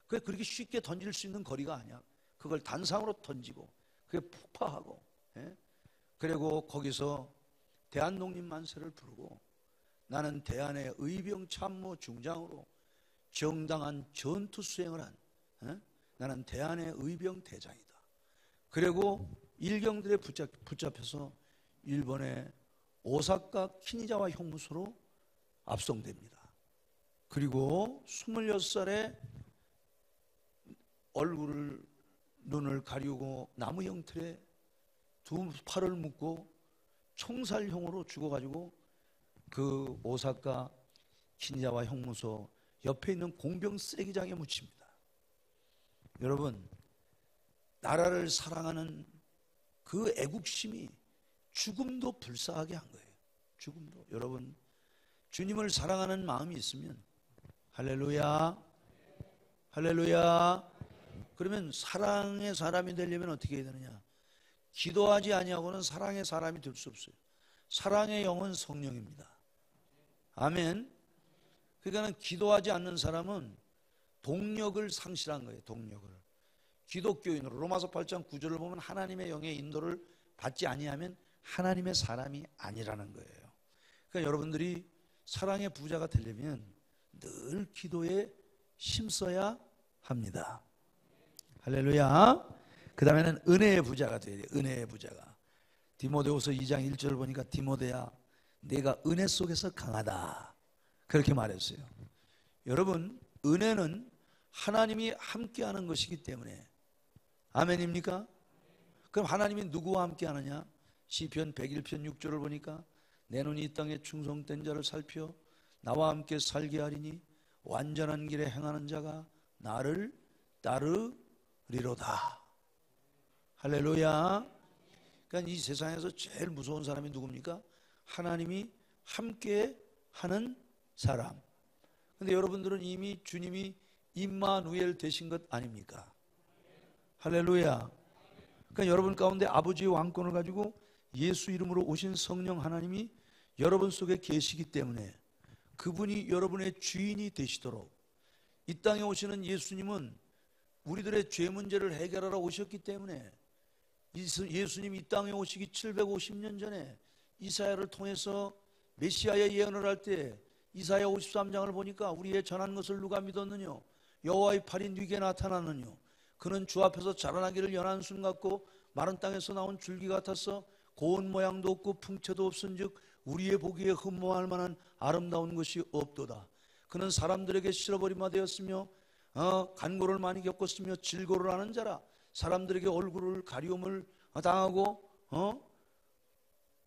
그게 그렇게 쉽게 던질 수 있는 거리가 아니야. 그걸 단상으로 던지고 그게 폭파하고, 예? 그리고 거기서 대한독립만세를 부르고 나는 대한의 의병 참모 중장으로 정당한 전투 수행을 한, 예? 나는 대한의 의병 대장이다. 그리고 일경들에 붙잡혀서 일본의 오사카 키니자와 형무소로 압송됩니다. 그리고 26살에 얼굴을 눈을 가리우고 나무 형틀에 두 팔을 묶고 총살형으로 죽어가지고 그 오사카 키니자와 형무소 옆에 있는 공병 쓰레기장에 묻힙니다. 여러분, 나라를 사랑하는 그 애국심이 죽음도 불사하게 한 거예요. 죽음도. 여러분, 주님을 사랑하는 마음이 있으면 할렐루야, 할렐루야. 그러면 사랑의 사람이 되려면 어떻게 해야 되느냐? 기도하지 아니하고는 사랑의 사람이 될 수 없어요. 사랑의 영은 성령입니다. 아멘. 그러니까 기도하지 않는 사람은 동력을 상실한 거예요. 동력을. 기독교인으로 로마서 8장 9절을 보면 하나님의 영의 인도를 받지 아니하면 하나님의 사람이 아니라는 거예요. 그러니까 여러분들이 사랑의 부자가 되려면 늘 기도에 힘써야 합니다. 할렐루야. 그 다음에는 은혜의 부자가 돼야 돼요. 은혜의 부자가. 디모데후서 2장 1절을 보니까 디모데야 내가 은혜 속에서 강하다 그렇게 말했어요. 여러분, 은혜는 하나님이 함께하는 것이기 때문에, 아멘입니까? 그럼 하나님이 누구와 함께하느냐? 시편 101편 6절을 보니까 내 눈이 이 땅에 충성된 자를 살펴 나와 함께 살게 하리니 완전한 길에 행하는 자가 나를 따르리로다. 할렐루야. 그러니까 이 세상에서 제일 무서운 사람이 누굽니까? 하나님이 함께 하는 사람. 근데 여러분들은 이미 주님이 임마누엘 되신 것 아닙니까? 할렐루야. 그러니까 여러분 가운데 아버지의 왕권을 가지고 예수 이름으로 오신 성령 하나님이 여러분 속에 계시기 때문에 그분이 여러분의 주인이 되시도록 이 땅에 오시는 예수님은 우리들의 죄 문제를 해결하러 오셨기 때문에 예수님이 이 땅에 오시기 750년 전에 이사야를 통해서 메시아의 예언을 할 때 이사야 53장을 보니까 우리의 전한 것을 누가 믿었느냐? 여호와의 팔이 네게 나타났느냐? 그는 주 앞에서 자라나기를 연한 순 같고 마른 땅에서 나온 줄기 같아서 고운 모양도 없고 풍채도 없은즉 우리의 보기에 흠모할 만한 아름다운 것이 없도다. 그는 사람들에게 실어버림화 되었으며 간고를 많이 겪었으며 질고를 하는 자라. 사람들에게 얼굴을 가리움을 당하고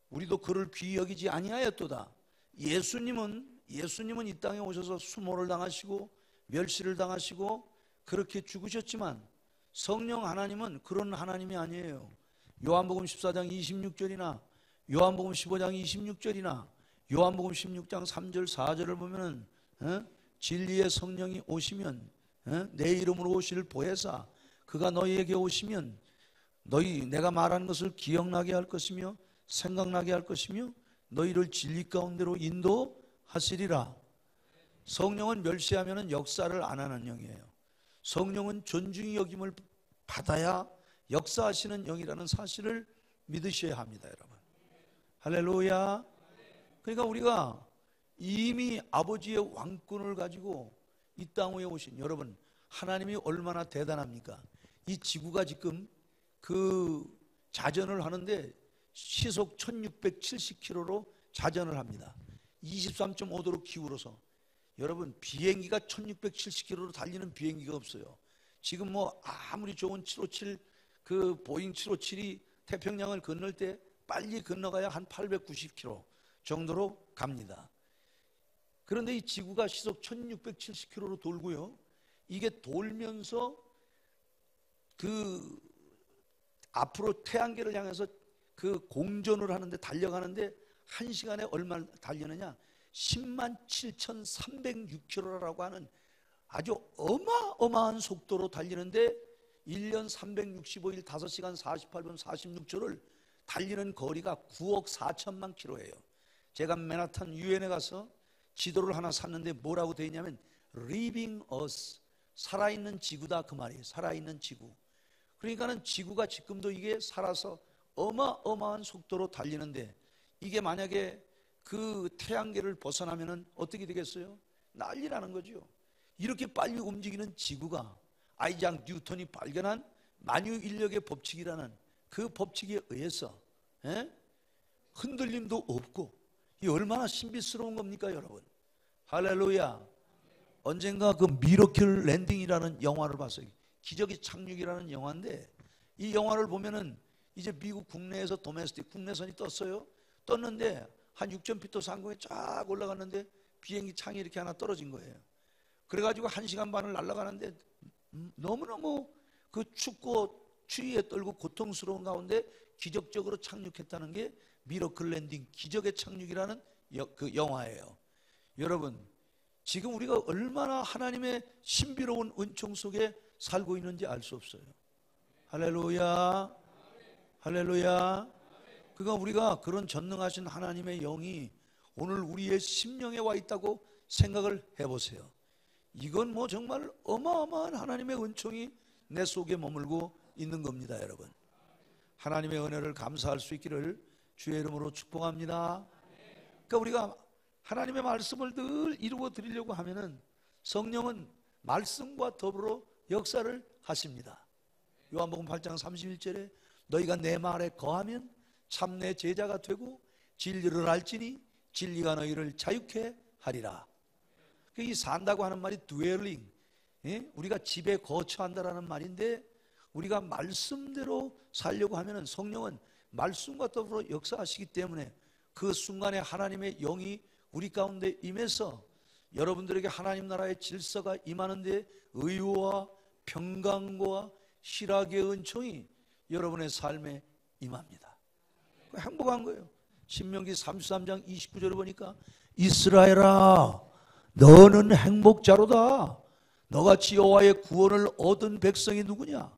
우리도 그를 귀히 여기지 아니하였도다. 예수님은 이 땅에 오셔서 수모를 당하시고 멸시를 당하시고 그렇게 죽으셨지만 성령 하나님은 그런 하나님이 아니에요. 요한복음 14장 26절이나 요한복음 15장 26절이나 요한복음 16장 3절 4절을 보면은 진리의 성령이 오시면 내 이름으로 오실 보혜사 그가 너희에게 오시면 내가 말한 것을 기억나게 할 것이며 생각나게 할 것이며 너희를 진리 가운데로 인도하시리라. 성령은 멸시하면 역사를 안 하는 영이에요. 성령은 존중이 여김을 받아야 역사하시는 영이라는 사실을 믿으셔야 합니다, 여러분. 할렐루야. 그러니까 우리가 이미 아버지의 왕권을 가지고 이 땅에 오신 여러분, 하나님이 얼마나 대단합니까? 이 지구가 지금 그 자전을 하는데 시속 1670km로 자전을 합니다. 23.5도로 기울어서. 여러분, 비행기가 1670km로 달리는 비행기가 없어요. 지금 뭐 아무리 좋은 757 그 보잉 757이 태평양을 건널 때 빨리 건너가야 한 890km 정도로 갑니다. 그런데 이 지구가 시속 1670km로 돌고요. 이게 돌면서 그 앞으로 태양계를 향해서 그 공전을 하는데 달려가는데 1시간에 얼마 달리느냐? 107,306km라고 하는 아주 어마어마한 속도로 달리는데 1년 365일 5시간 48분 46초를 달리는 거리가 9억 4천만 킬로예요. 제가 맨하탄 유엔에 가서 지도를 하나 샀는데 뭐라고 되어 있냐면 Living Earth, 살아있는 지구다 그 말이에요. 살아있는 지구. 그러니까는 지구가 지금도 이게 살아서 어마어마한 속도로 달리는데 이게 만약에 그 태양계를 벗어나면은 어떻게 되겠어요? 난리라는 거죠. 이렇게 빨리 움직이는 지구가 아이작 뉴턴이 발견한 만유인력의 법칙이라는 그 법칙에 의해서 흔들림도 없고 이 얼마나 신비스러운 겁니까 여러분? 할렐루야. 언젠가 그 미러클 랜딩이라는 영화를 봤어요. 기적의 착륙이라는 영화인데 이 영화를 보면은 이제 미국 국내에서 도메스틱 국내선이 떴어요. 떴는데 한 6,000피트 상공에 쫙 올라갔는데 비행기 창이 이렇게 하나 떨어진 거예요. 그래가지고 1시간 반을 날아가는데 너무너무 그 춥고 추위에 떨고 고통스러운 가운데 기적적으로 착륙했다는 게 미러클 랜딩, 기적의 착륙이라는 그 영화예요. 여러분, 지금 우리가 얼마나 하나님의 신비로운 은총 속에 살고 있는지 알 수 없어요. 할렐루야, 할렐루야. 그러니까 우리가 그런 전능하신 하나님의 영이 오늘 우리의 심령에 와 있다고 생각을 해보세요. 이건 뭐 정말 어마어마한 하나님의 은총이 내 속에 머물고 있는 겁니다, 여러분. 하나님의 은혜를 감사할 수 있기를 주의 이름으로 축복합니다. 그러니까 우리가 하나님의 말씀을 늘 이루어 드리려고 하면은 성령은 말씀과 더불어 역사를 하십니다. 요한복음 8장 31절에 너희가 내 말에 거하면 참 내 제자가 되고 진리를 알지니 진리가 너희를 자유케 하리라. 이 산다고 하는 말이 dwelling, 우리가 집에 거처한다라는 말인데 우리가 말씀대로 살려고 하면은 성령은 말씀과 더불어 역사하시기 때문에 그 순간에 하나님의 영이 우리 가운데 임해서 여러분들에게 하나님 나라의 질서가 임하는데 의와 평강과 희락의 은총이 여러분의 삶에 임합니다. 행복한 거예요. 신명기 33장 29절을 보니까 이스라엘아 너는 행복자로다. 너같이 여호와의 구원을 얻은 백성이 누구냐?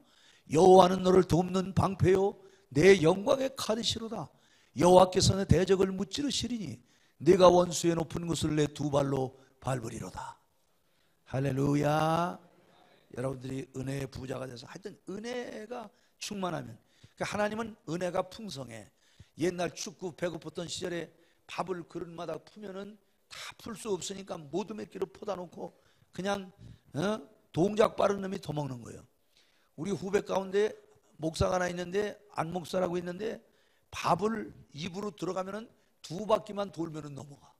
여호와는 너를 돕는 방패요 내 영광의 카드시로다. 여호와께서 내 대적을 무찌르시리니 내가 원수의 높은 곳을 내 두 발로 밟으리로다. 할렐루야. 여러분들이 은혜의 부자가 돼서 하여튼 은혜가 충만하면, 그러니까 하나님은 은혜가 풍성해. 옛날 춥고 배고팠던 시절에 밥을 그릇마다 푸면은 다 풀 수 없으니까 모두 몇 끼를 퍼다 놓고 그냥 동작 빠른 놈이 더 먹는 거예요. 우리 후배 가운데 목사가 하나 있는데 안 목사라고 있는데 밥을 입으로 들어가면은 2바퀴만 돌면은 넘어가.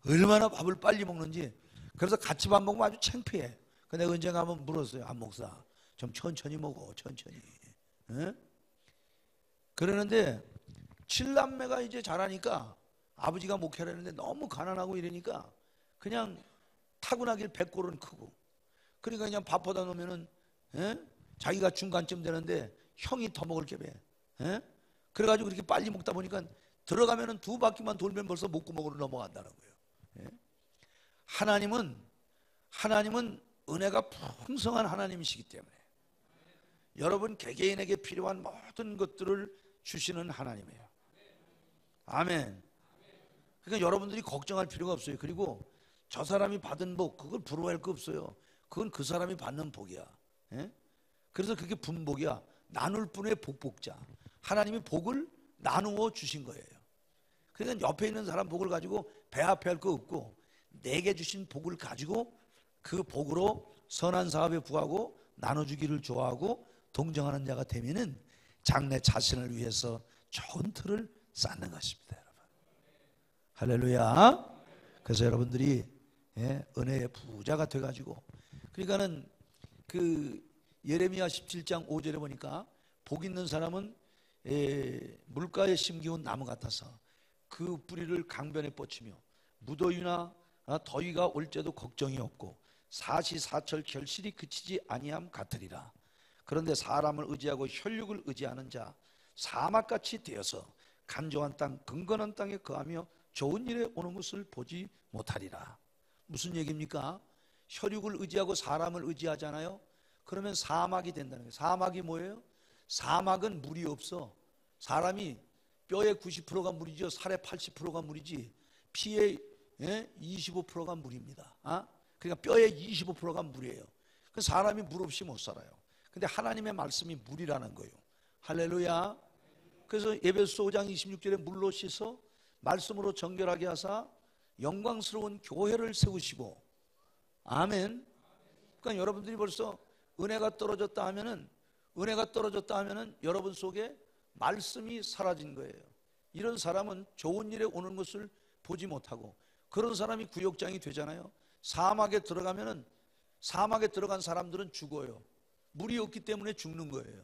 얼마나 밥을 빨리 먹는지. 그래서 같이 밥 먹으면 아주 창피해. 근데 언젠가 한번 물었어요. 안 목사 좀 천천히 먹어, 천천히. 그러는데 7남매가 이제 자라니까 아버지가 목회를 했는데 너무 가난하고 이러니까 그냥 타고나길 100골은 크고, 그러니까 그냥 밥보다 놓으면은 자기가 중간쯤 되는데 형이 더 먹을 게 배. 그래가지고 그렇게 빨리 먹다 보니까 들어가면은 2바퀴만 돌면 벌써 목구멍으로 넘어간다는 거예요. 하나님은 은혜가 풍성한 하나님이시기 때문에 여러분 개개인에게 필요한 모든 것들을 주시는 하나님이에요. 아멘. 그러니까 여러분들이 걱정할 필요가 없어요. 그리고 저 사람이 받은 복 그걸 부러워할 거 없어요. 그건 그 사람이 받는 복이야. 그래서 그게 분복이야. 나눌 분의 복복자. 하나님이 복을 나누어 주신 거예요. 그러니까 옆에 있는 사람 복을 가지고 배합할 거 없고 내게 주신 복을 가지고 그 복으로 선한 사업에 부하고 나눠주기를 좋아하고 동정하는 자가 되면은 장래 자신을 위해서 좋은 틀을 쌓는 것입니다, 여러분. 할렐루야. 그래서 여러분들이 은혜의 부자가 돼가지고, 그러니까는 그 예레미야 17장 5절에 보니까 복 있는 사람은 물가에 심기운 나무 같아서 그 뿌리를 강변에 뻗치며 무더위나 더위가 올 때도 걱정이 없고 사시사철 결실이 그치지 아니함 같으리라. 그런데 사람을 의지하고 혈육을 의지하는 자 사막같이 되어서 간조한 땅 근건한 땅에 거하며 좋은 일에 오는 것을 보지 못하리라. 무슨 얘기입니까? 혈육을 의지하고 사람을 의지하잖아요. 그러면 사막이 된다는 거예요. 사막이 뭐예요? 사막은 물이 없어. 사람이 뼈의 90%가 물이죠. 살의 80%가 물이지. 피의 25%가 물입니다. 그러니까 뼈의 25%가 물이에요. 그 사람이 물 없이 못 살아요. 근데 하나님의 말씀이 물이라는 거예요. 할렐루야. 그래서 에베소 5장 26절에 물로 씻어 말씀으로 정결하게 하사 영광스러운 교회를 세우시고, 아멘. 그러니까 여러분들이 벌써 은혜가 떨어졌다 하면은 여러분 속에 말씀이 사라진 거예요. 이런 사람은 좋은 일에 오는 것을 보지 못하고, 그런 사람이 구역장이 되잖아요. 사막에 들어간 사람들은 죽어요. 물이 없기 때문에 죽는 거예요.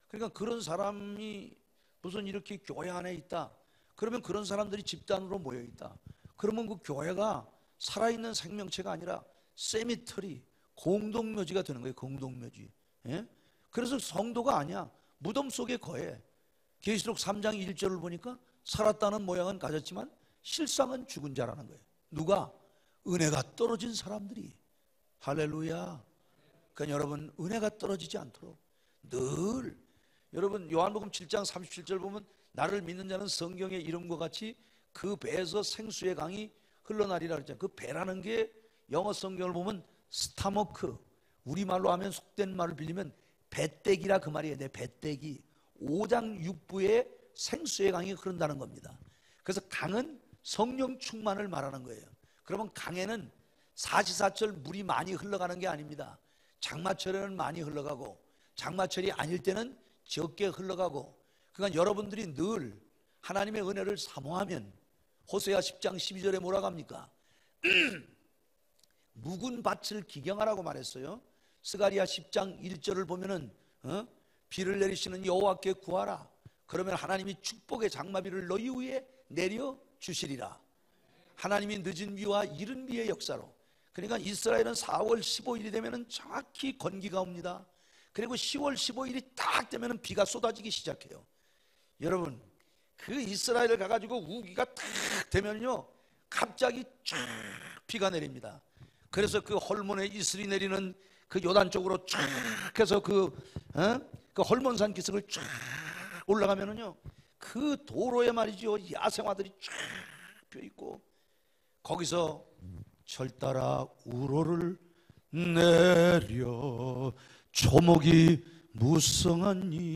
그러니까 그런 사람이 무슨 이렇게 교회 안에 있다 그러면 그런 사람들이 집단으로 모여 있다 그러면 그 교회가 살아있는 생명체가 아니라 세미터리, 공동묘지가 되는 거예요. 공동묘지. 그래서 성도가 아니야. 무덤 속에 거해. 계시록 3장 1절을 보니까 살았다는 모양은 가졌지만 실상은 죽은 자라는 거예요. 누가? 은혜가 떨어진 사람들이. 할렐루야. 그러니까 여러분, 은혜가 떨어지지 않도록 늘, 여러분 요한복음 7장 37절 보면 나를 믿는 자는 성경의 이름과 같이 그 배에서 생수의 강이 흘러나리라 그랬잖아요. 그 배라는 게 영어 성경을 보면 스타머크, 우리말로 하면 속된 말을 빌리면 배떼기라 그 말이에요. 내 배떼기. 5장 6부에 생수의 강이 흐른다는 겁니다. 그래서 강은 성령 충만을 말하는 거예요. 그러면 강에는 사시사철 물이 많이 흘러가는 게 아닙니다. 장마철에는 많이 흘러가고 장마철이 아닐 때는 적게 흘러가고, 그러니까 여러분들이 늘 하나님의 은혜를 사모하면, 호세아 10장 12절에 뭐라고 합니까? 묵은 밭을 기경하라고 말했어요. 스가랴 10장 1절을 보면은 비를 내리시는 여호와께 구하라. 그러면 하나님이 축복의 장마비를 너희 위에 내려 주시리라. 하나님이 늦은 비와 이른 비의 역사로. 그러니까 이스라엘은 4월 15일이 되면은 정확히 건기가 옵니다. 그리고 10월 15일이 딱 되면은 비가 쏟아지기 시작해요. 여러분, 그 이스라엘을 가가지고 우기가 딱 되면요 갑자기 쫙 비가 내립니다. 그래서 그 헐몬에 이슬이 내리는 그 요단 쪽으로 쫙 해서 그 헐몬산 기슭을 쫙 올라가면은요 그 도로에 말이죠 야생화들이 쫙 펴있고, 거기서 철따라 우로를 내려 초목이 무성하니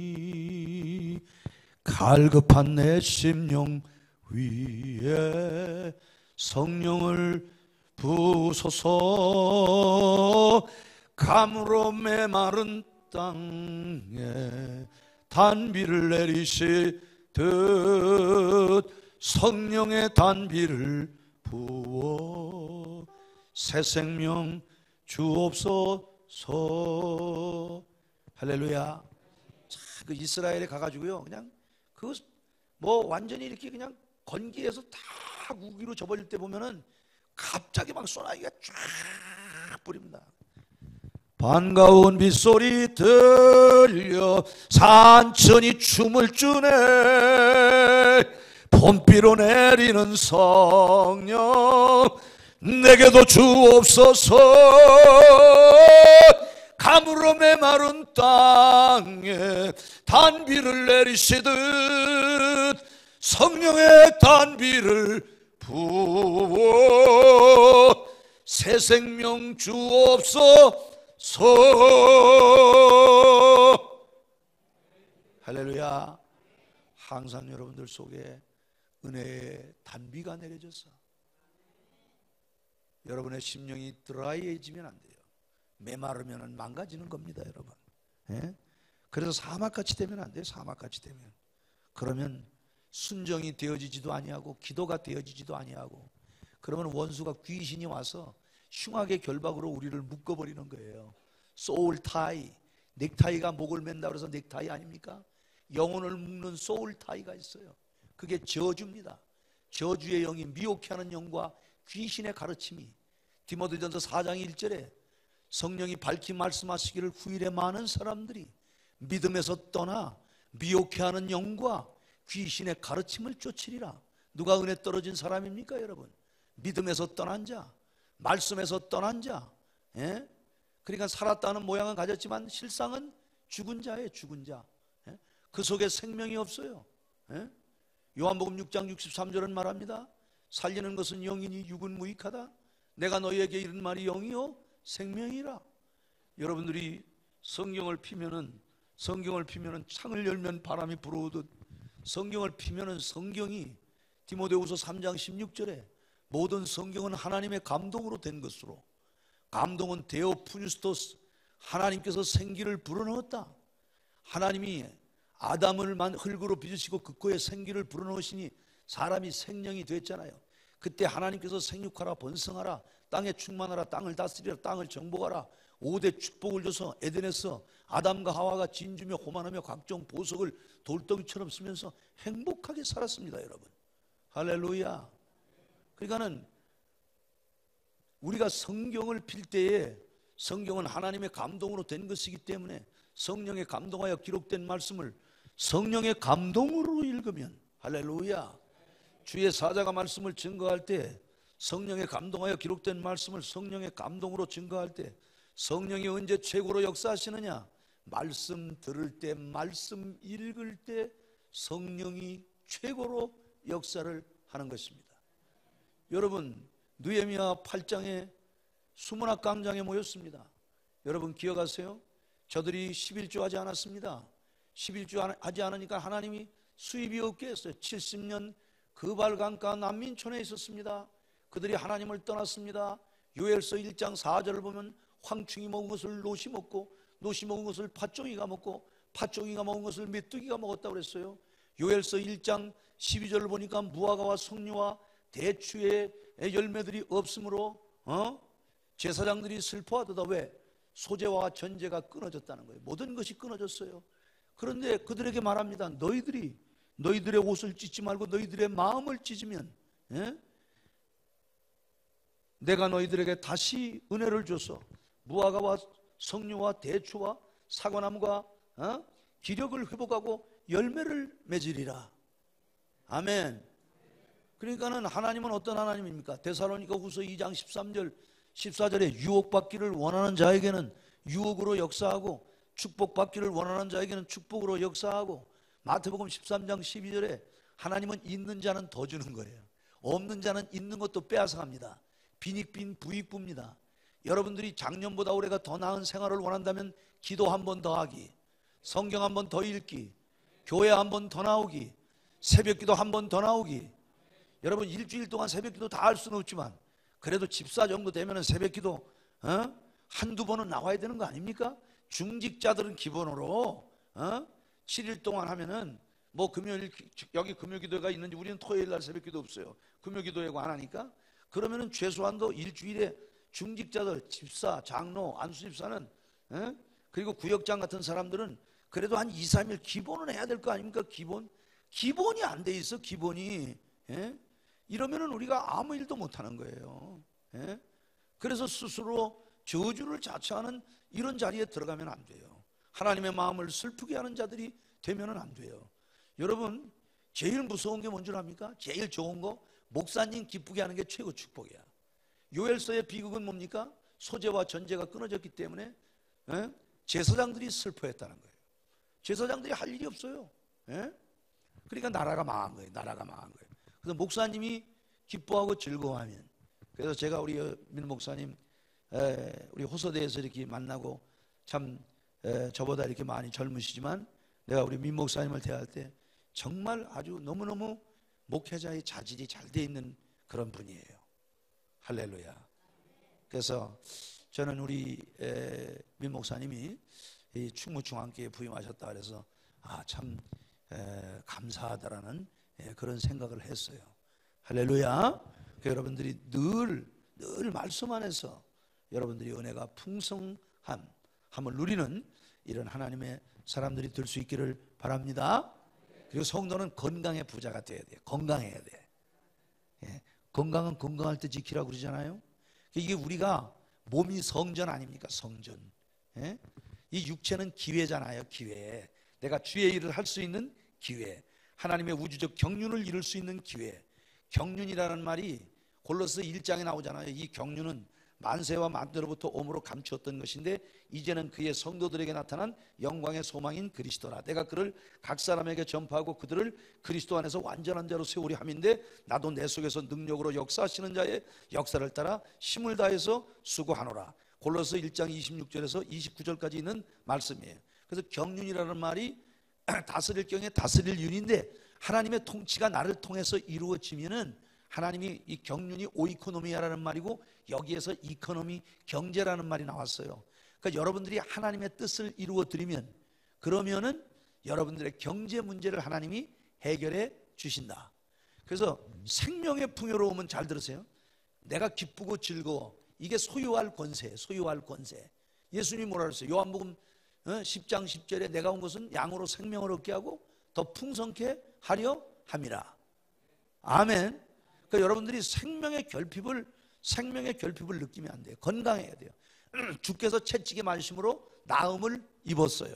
갈급한 내 심령 위에 성령을 부소서. 감으로 메마른 땅에 단비를 내리시듯 성령의 단비를 부어 새 생명 주옵소서. 할렐루야. 자, 그 이스라엘에 가가지고요 그냥 그 뭐 완전히 이렇게 그냥 건기에서 다 우기로 접어질 때 보면은 갑자기 막 소나기가 쫙 뿌립니다. 반가운 빗소리 들려 산천이 춤을 추네. 봄비로 내리는 성령 내게도 주옵소서. 감으로 메마른 땅에 단비를 내리시듯 성령의 단비를 부어 새 생명 주옵소서. 할렐루야. 항상 여러분들 속에 은혜의 단비가 내려져서 여러분의 심령이 드라이해지면 안 돼요. 메마르면 망가지는 겁니다, 여러분. 그래서 사막같이 되면 안 돼요. 사막같이 되면. 그러면 순정이 되어지지도 아니하고 기도가 되어지지도 아니하고, 그러면 원수가 귀신이 와서 흉악의 결박으로 우리를 묶어버리는 거예요. 소울 타이, 넥타이가 목을 맨다 그래서 넥타이 아닙니까? 영혼을 묶는 소울 타이가 있어요. 그게 저주입니다. 저주의 영이 미혹해하는 영과 귀신의 가르침이 디모데전서 4장 1절에 성령이 밝히 말씀하시기를 후일에 많은 사람들이 믿음에서 떠나 미혹해하는 영과 귀신의 가르침을 쫓으리라. 누가 은혜 떨어진 사람입니까 여러분? 믿음에서 떠난 자, 말씀에서 떠난 자. 예? 그러니까 살았다는 모양은 가졌지만 실상은 죽은 자예요. 죽은 자. 예? 그 속에 생명이 없어요. 예? 요한복음 6장 63절은 말합니다. 살리는 것은 영이니 육은 무익하다. 내가 너희에게 이른 말이 영이요 생명이라. 여러분들이 성경을 피면은 창을 열면 바람이 불어오듯 성경을 피면은 성경이 디모데후서 3장 16절에 모든 성경은 하나님의 감동으로 된 것으로, 감동은 데오 푸뉴스토스, 하나님께서 생기를 불어넣었다. 하나님이 아담을 흙으로 빚으시고 그 코에 생기를 불어넣으시니 사람이 생명이 됐잖아요. 그때 하나님께서 생육하라 번성하라 땅에 충만하라 땅을 다스리라 땅을 정복하라 5대 축복을 줘서 에덴에서 아담과 하와가 진주며 호만하며 각종 보석을 돌덩이처럼 쓰면서 행복하게 살았습니다 여러분. 할렐루야. 그러니까는 우리가 성경을 필 때에 성경은 하나님의 감동으로 된 것이기 때문에 성령의 감동하여 기록된 말씀을 성령의 감동으로 읽으면, 할렐루야, 주의 사자가 말씀을 증거할 때 성령의 감동하여 기록된 말씀을 성령의 감동으로 증거할 때 성령이 언제 최고로 역사하시느냐? 말씀 들을 때, 말씀 읽을 때 성령이 최고로 역사를 하는 것입니다. 여러분, 느헤미야 8장에 수문학 광장에 모였습니다. 여러분 기억하세요? 저들이 11조 하지 않았습니다. 11조 하지 않으니까 하나님이 수입이 없게 했어요. 70년 그발강가 난민촌에 있었습니다. 그들이 하나님을 떠났습니다. 요엘서 1장 4절을 보면 황충이 먹은 것을 노시 먹고 노시 먹은 것을 팥종이가 먹고 팥종이가 먹은 것을 메뚜기가 먹었다고 그랬어요. 요엘서 1장 12절을 보니까 무화과와 석류와 대추의 열매들이 없으므로 제사장들이 슬퍼하도다. 왜? 소재와 전제가 끊어졌다는 거예요. 모든 것이 끊어졌어요. 그런데 그들에게 말합니다. 너희들의 옷을 찢지 말고 너희들의 마음을 찢으면 내가 너희들에게 다시 은혜를 줘서 무화과와 석류와 대추와 사과나무가 기력을 회복하고 열매를 맺으리라. 아멘. 그러니까는 하나님은 어떤 하나님입니까? 데살로니가 후서 2장 13절 14절에 유혹받기를 원하는 자에게는 유혹으로 역사하고 축복받기를 원하는 자에게는 축복으로 역사하고, 마태복음 13장 12절에 하나님은 있는 자는 더 주는 거예요. 없는 자는 있는 것도 빼앗아갑니다. 빈익빈 부익부입니다. 여러분들이 작년보다 올해가 더 나은 생활을 원한다면 기도 한 번 더 하기, 성경 한 번 더 읽기, 교회 한 번 더 나오기, 새벽기도 한 번 더 나오기. 여러분 일주일 동안 새벽기도 다 할 수는 없지만 그래도 집사 정도 되면 새벽기도 한두 번은 나와야 되는 거 아닙니까? 중직자들은 기본으로 7일 동안 하면은 뭐 금요일 여기 금요기도회가 있는지 우리는 토요일 날 새벽기도 없어요. 금요기도회가 안 하니까 그러면은 최소한도 일주일에 중직자들 집사 장로 안수집사는 그리고 구역장 같은 사람들은 그래도 한 2, 3일 기본은 해야 될 거 아닙니까? 기본이 안 돼 있어. 기본이 이러면은 우리가 아무 일도 못 하는 거예요. 그래서 스스로 저주를 자처하는 이런 자리에 들어가면 안 돼요. 하나님의 마음을 슬프게 하는 자들이 되면은 안 돼요. 여러분 제일 무서운 게 뭔 줄 압니까? 제일 좋은 거 목사님 기쁘게 하는 게 최고 축복이야. 요엘서의 비극은 뭡니까? 소재와 전제가 끊어졌기 때문에 제사장들이 슬퍼했다는 거예요. 제사장들이 할 일이 없어요. 그러니까 나라가 망한 거예요. 나라가 망한 거예요. 그래서 목사님이 기뻐하고 즐거워하면, 그래서 제가 우리 민 목사님 우리 호서대에서 이렇게 만나고 참 저보다 이렇게 많이 젊으시지만 내가 우리 민 목사님을 대할 때 정말 아주 너무너무 목회자의 자질이 잘 돼 있는 그런 분이에요. 할렐루야. 그래서 저는 우리 민 목사님이 이 충무중앙교회 부임하셨다 그래서 참 감사하다라는 그런 생각을 했어요. 할렐루야. 여러분들이 늘 말씀 안에서 여러분들이 은혜가 풍성함, 한번 누리는 이런 하나님의 사람들이 될 수 있기를 바랍니다. 그리고 성도는 건강의 부자가 돼야 돼요. 건강해야 돼. 예. 건강은 건강할 때 지키라고 그러잖아요. 이게 우리가 몸이 성전 아닙니까? 성전. 예? 이 육체는 기회잖아요. 기회. 내가 주의 일을 할 수 있는 기회. 하나님의 우주적 경륜을 이룰 수 있는 기회. 경륜이라는 말이 골로새 1장에 나오잖아요. 이 경륜은 만세와 만대로부터 오므로 감추었던 것인데 이제는 그의 성도들에게 나타난 영광의 소망인 그리스도라. 내가 그를 각 사람에게 전파하고 그들을 그리스도 안에서 완전한 자로 세우리 함인데 나도 내 속에서 능력으로 역사하시는 자의 역사를 따라 힘을 다해서 수고하노라. 골로새 1장 26절에서 29절까지 있는 말씀이에요. 그래서 경륜이라는 말이 다스릴 경에 다스릴 윤인데 하나님의 통치가 나를 통해서 이루어지면은 하나님이 이 경륜이 오이코노미아라는 말이고 여기에서 이코노미 경제라는 말이 나왔어요. 그러니까 여러분들이 하나님의 뜻을 이루어 드리면 그러면은 여러분들의 경제 문제를 하나님이 해결해 주신다. 그래서 생명의 풍요로움은 잘 들으세요. 내가 기쁘고 즐거워. 이게 소유할 권세, 소유할 권세. 예수님이 뭐라 그랬어요? 요한복음 10장 10절에 내가 온 것은 양으로 생명을 얻게 하고 더 풍성케 하려 함이라. 아멘. 그러니까 여러분들이 생명의 결핍을 느끼면 안 돼요. 건강해야 돼요. 주께서 채찍에 맞으심으로 나음을 입었어요.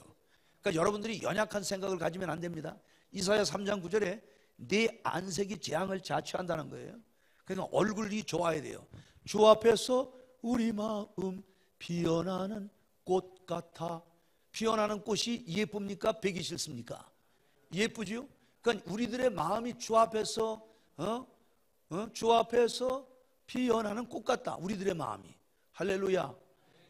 그러니까 여러분들이 연약한 생각을 가지면 안 됩니다. 이사야 3장 9절에 네 안색이 재앙을 자취한다는 거예요. 그러니까 얼굴이 좋아야 돼요. 주 앞에서 우리 마음 피어나는 꽃 같아. 피어나는 꽃이 예쁩니까? 배기 싫습니까? 예쁘지요? 그러니까 우리들의 마음이 주 앞에서 주 앞에서 피어나는 꽃 같다. 우리들의 마음이. 할렐루야.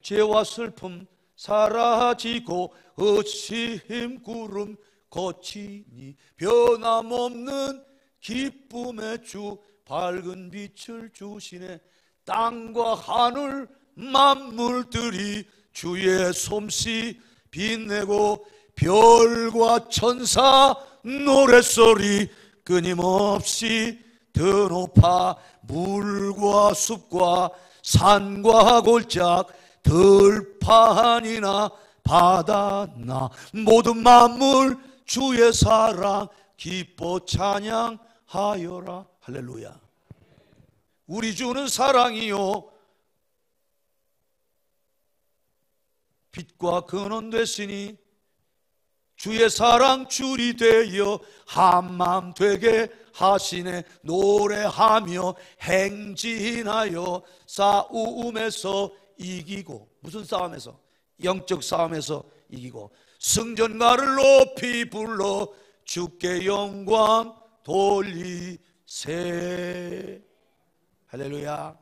죄와 슬픔 사라지고 어심 구름 거치니 변함없는 기쁨의 주 밝은 빛을 주시네. 땅과 하늘 만물들이 주의 솜씨 빛내고 별과 천사 노랫소리 끊임없이 더 높아 물과 숲과 산과 골짝 들판이나 바다나 모든 만물 주의 사랑 기뻐 찬양하여라. 할렐루야. 우리 주는 사랑이요 빛과 근원 되시니 주의 사랑 줄이 되어 한마음 되게 하시네. 노래하며 행진하여 싸움에서 이기고. 무슨 싸움에서? 영적 싸움에서 이기고 승전가를 높이 불러 주께 영광 돌리세. 할렐루야.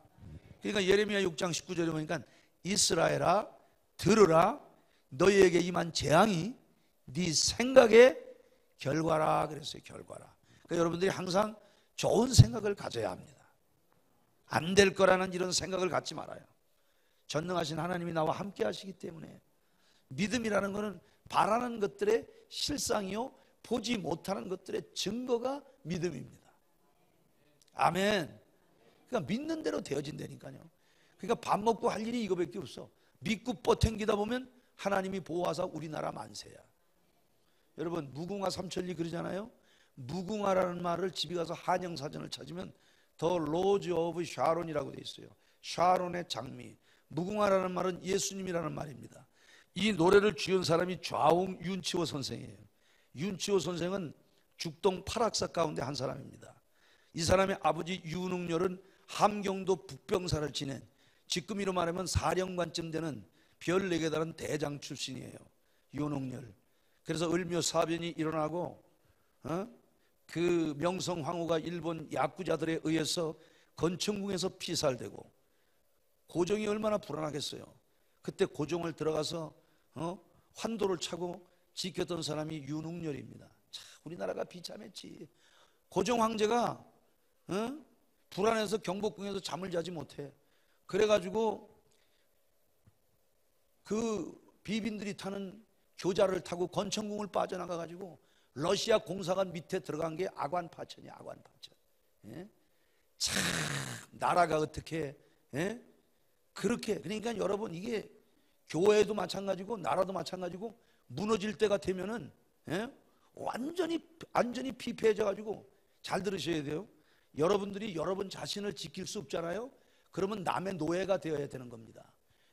그러니까 예레미야 6장 19절에 보니까 이스라엘아 들으라 너희에게 임한 재앙이 네 생각의 결과라 그랬어요. 결과라. 그러니까 여러분들이 항상 좋은 생각을 가져야 합니다. 안 될 거라는 이런 생각을 갖지 말아요. 전능하신 하나님이 나와 함께 하시기 때문에 믿음이라는 것은 바라는 것들의 실상이요 보지 못하는 것들의 증거가 믿음입니다. 아멘. 그러니까 믿는 대로 되어진다니까요. 그러니까 밥 먹고 할 일이 이거밖에 없어. 믿고 뻗탱기다 보면 하나님이 보호하사 우리나라 만세야. 여러분 무궁화 삼천리 그러잖아요. 무궁화라는 말을 집에 가서 한영사전을 찾으면 더 로즈 오브 샤론이라고 되어 있어요. 샤론의 장미. 무궁화라는 말은 예수님이라는 말입니다. 이 노래를 지은 사람이 좌웅 윤치호 선생이에요. 윤치호 선생은 죽동 8학사 가운데 한 사람입니다. 이 사람의 아버지 윤응렬은 함경도 북병사를 지낸 지금으로 말하면 사령관쯤 되는 별 4개 다른 대장 출신이에요. 윤응렬. 그래서 을묘 사변이 일어나고 그 명성황후가 일본 야쿠자들에 의해서 건천궁에서 피살되고 고종이 얼마나 불안하겠어요. 그때 고종을 들어가서 환도를 차고 지켰던 사람이 윤응렬입니다. 참 우리나라가 비참했지. 고종 황제가 불안해서 경복궁에서 잠을 자지 못해. 그래가지고 그 비빈들이 타는 교자를 타고 건천궁을 빠져나가가지고 러시아 공사관 밑에 들어간 게 아관파천이야. 아관파천. 예? 참 나라가 어떻게 그렇게. 그러니까 여러분 이게 교회도 마찬가지고 나라도 마찬가지고 무너질 때가 되면은 완전히 피폐해져 가지고 잘 들으셔야 돼요. 여러분들이 여러분 자신을 지킬 수 없잖아요. 그러면 남의 노예가 되어야 되는 겁니다.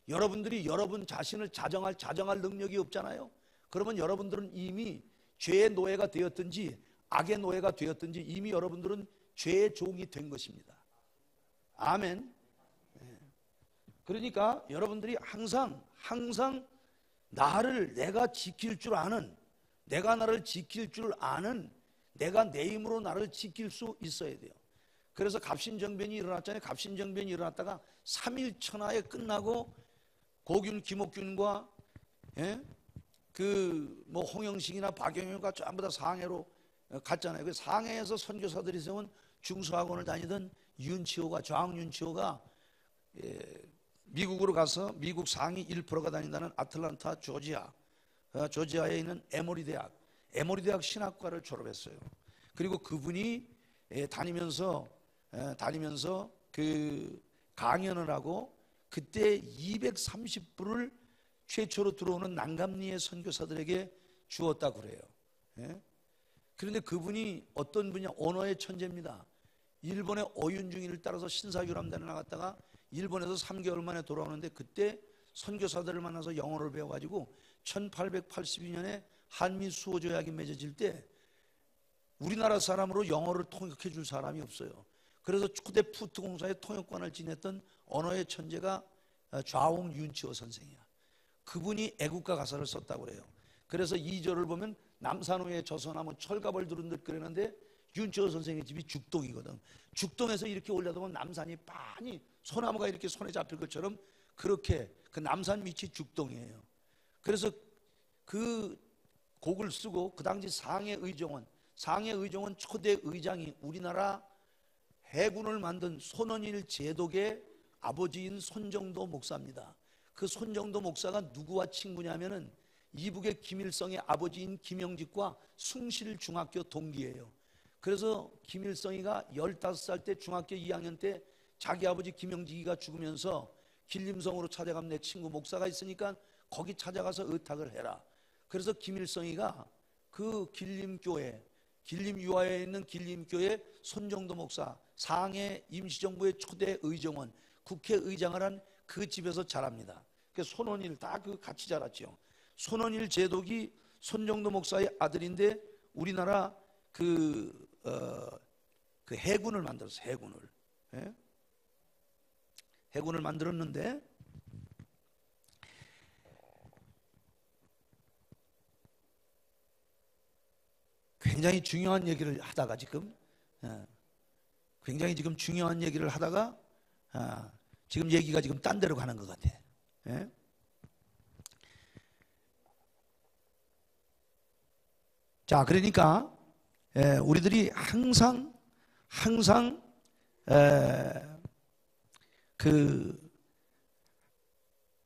여러분들이 여러분 자신을 자정할 능력이 없잖아요. 그러면 여러분들은 이미 죄의 노예가 되었든지 악의 노예가 되었든지 이미 여러분들은 죄의 종이 된 것입니다. 아멘. 그러니까 여러분들이 항상 내가 지킬 줄 아는, 내가 나를 지킬 줄 아는, 내가 내 힘으로 나를 지킬 수 있어야 돼요. 그래서 갑신정변이 일어났잖아요. 갑신정변이 일어났다가 3일 천하에 끝나고 고균, 김옥균과 홍영식이나 박영효가 전부 다 상해로 갔잖아요. 그 상해에서 선교사들이 세운 중수학원을 다니던 좌왕윤치호가 미국으로 가서 미국 상위 1%가 다닌다는 아틀란타 조지아에 있는 에모리 대학 신학과를 졸업했어요. 그리고 그분이 다니면서 그 강연을 하고 그때 230불을 최초로 들어오는 난감리의 선교사들에게 주었다고 그래요. 그런데 그분이 어떤 분이냐, 언어의 천재입니다. 일본의 어윤중이를 따라서 신사유람단에 나갔다가 일본에서 3개월 만에 돌아오는데 그때 선교사들을 만나서 영어를 배워가지고 1882년에 한미 수호 조약이 맺어질 때 우리나라 사람으로 영어를 통역해 줄 사람이 없어요. 그래서 초대 푸트 공사의 통역관을 지냈던 언어의 천재가 좌옹 윤치호 선생이야. 그분이 애국가 가사를 썼다고 그래요. 그래서 2절을 보면 남산호에 저서나무 철갑을 두른 듯 그랬는데 윤치호 선생의 집이 죽동이거든. 죽동에서 이렇게 올려다 보면 남산이 빤히 소나무가 이렇게 손에 잡힐 것처럼 그렇게 그 남산 밑이 죽동이에요. 그래서 그 곡을 쓰고 그 당시 상해의정원 초대 의장이 우리나라 해군을 만든 손원일 제독의 아버지인 손정도 목사입니다. 그 손정도 목사가 누구와 친구냐면은 이북의 김일성의 아버지인 김영직과 숭실중학교 동기예요. 그래서 김일성이가 15살 때 중학교 2학년 때 자기 아버지 김영직이가 죽으면서 길림성으로 찾아간 내 친구 목사가 있으니까 거기 찾아가서 의탁을 해라. 그래서 김일성이가 그 길림유화에 있는 길림교회 손정도 목사, 상해 임시정부의 초대 의정원, 국회의장을 한 그 집에서 자랍니다. 그 손원일 다 그 같이 자랐죠. 손원일 제독이 손정도 목사의 아들인데 우리나라 그 해군을 만들었어요. 해군을 만들었는데 굉장히 중요한 얘기를 하다가 지금 지금 얘기가 지금 딴 데로 가는 것 같아. 자, 그러니까 우리들이 항상 그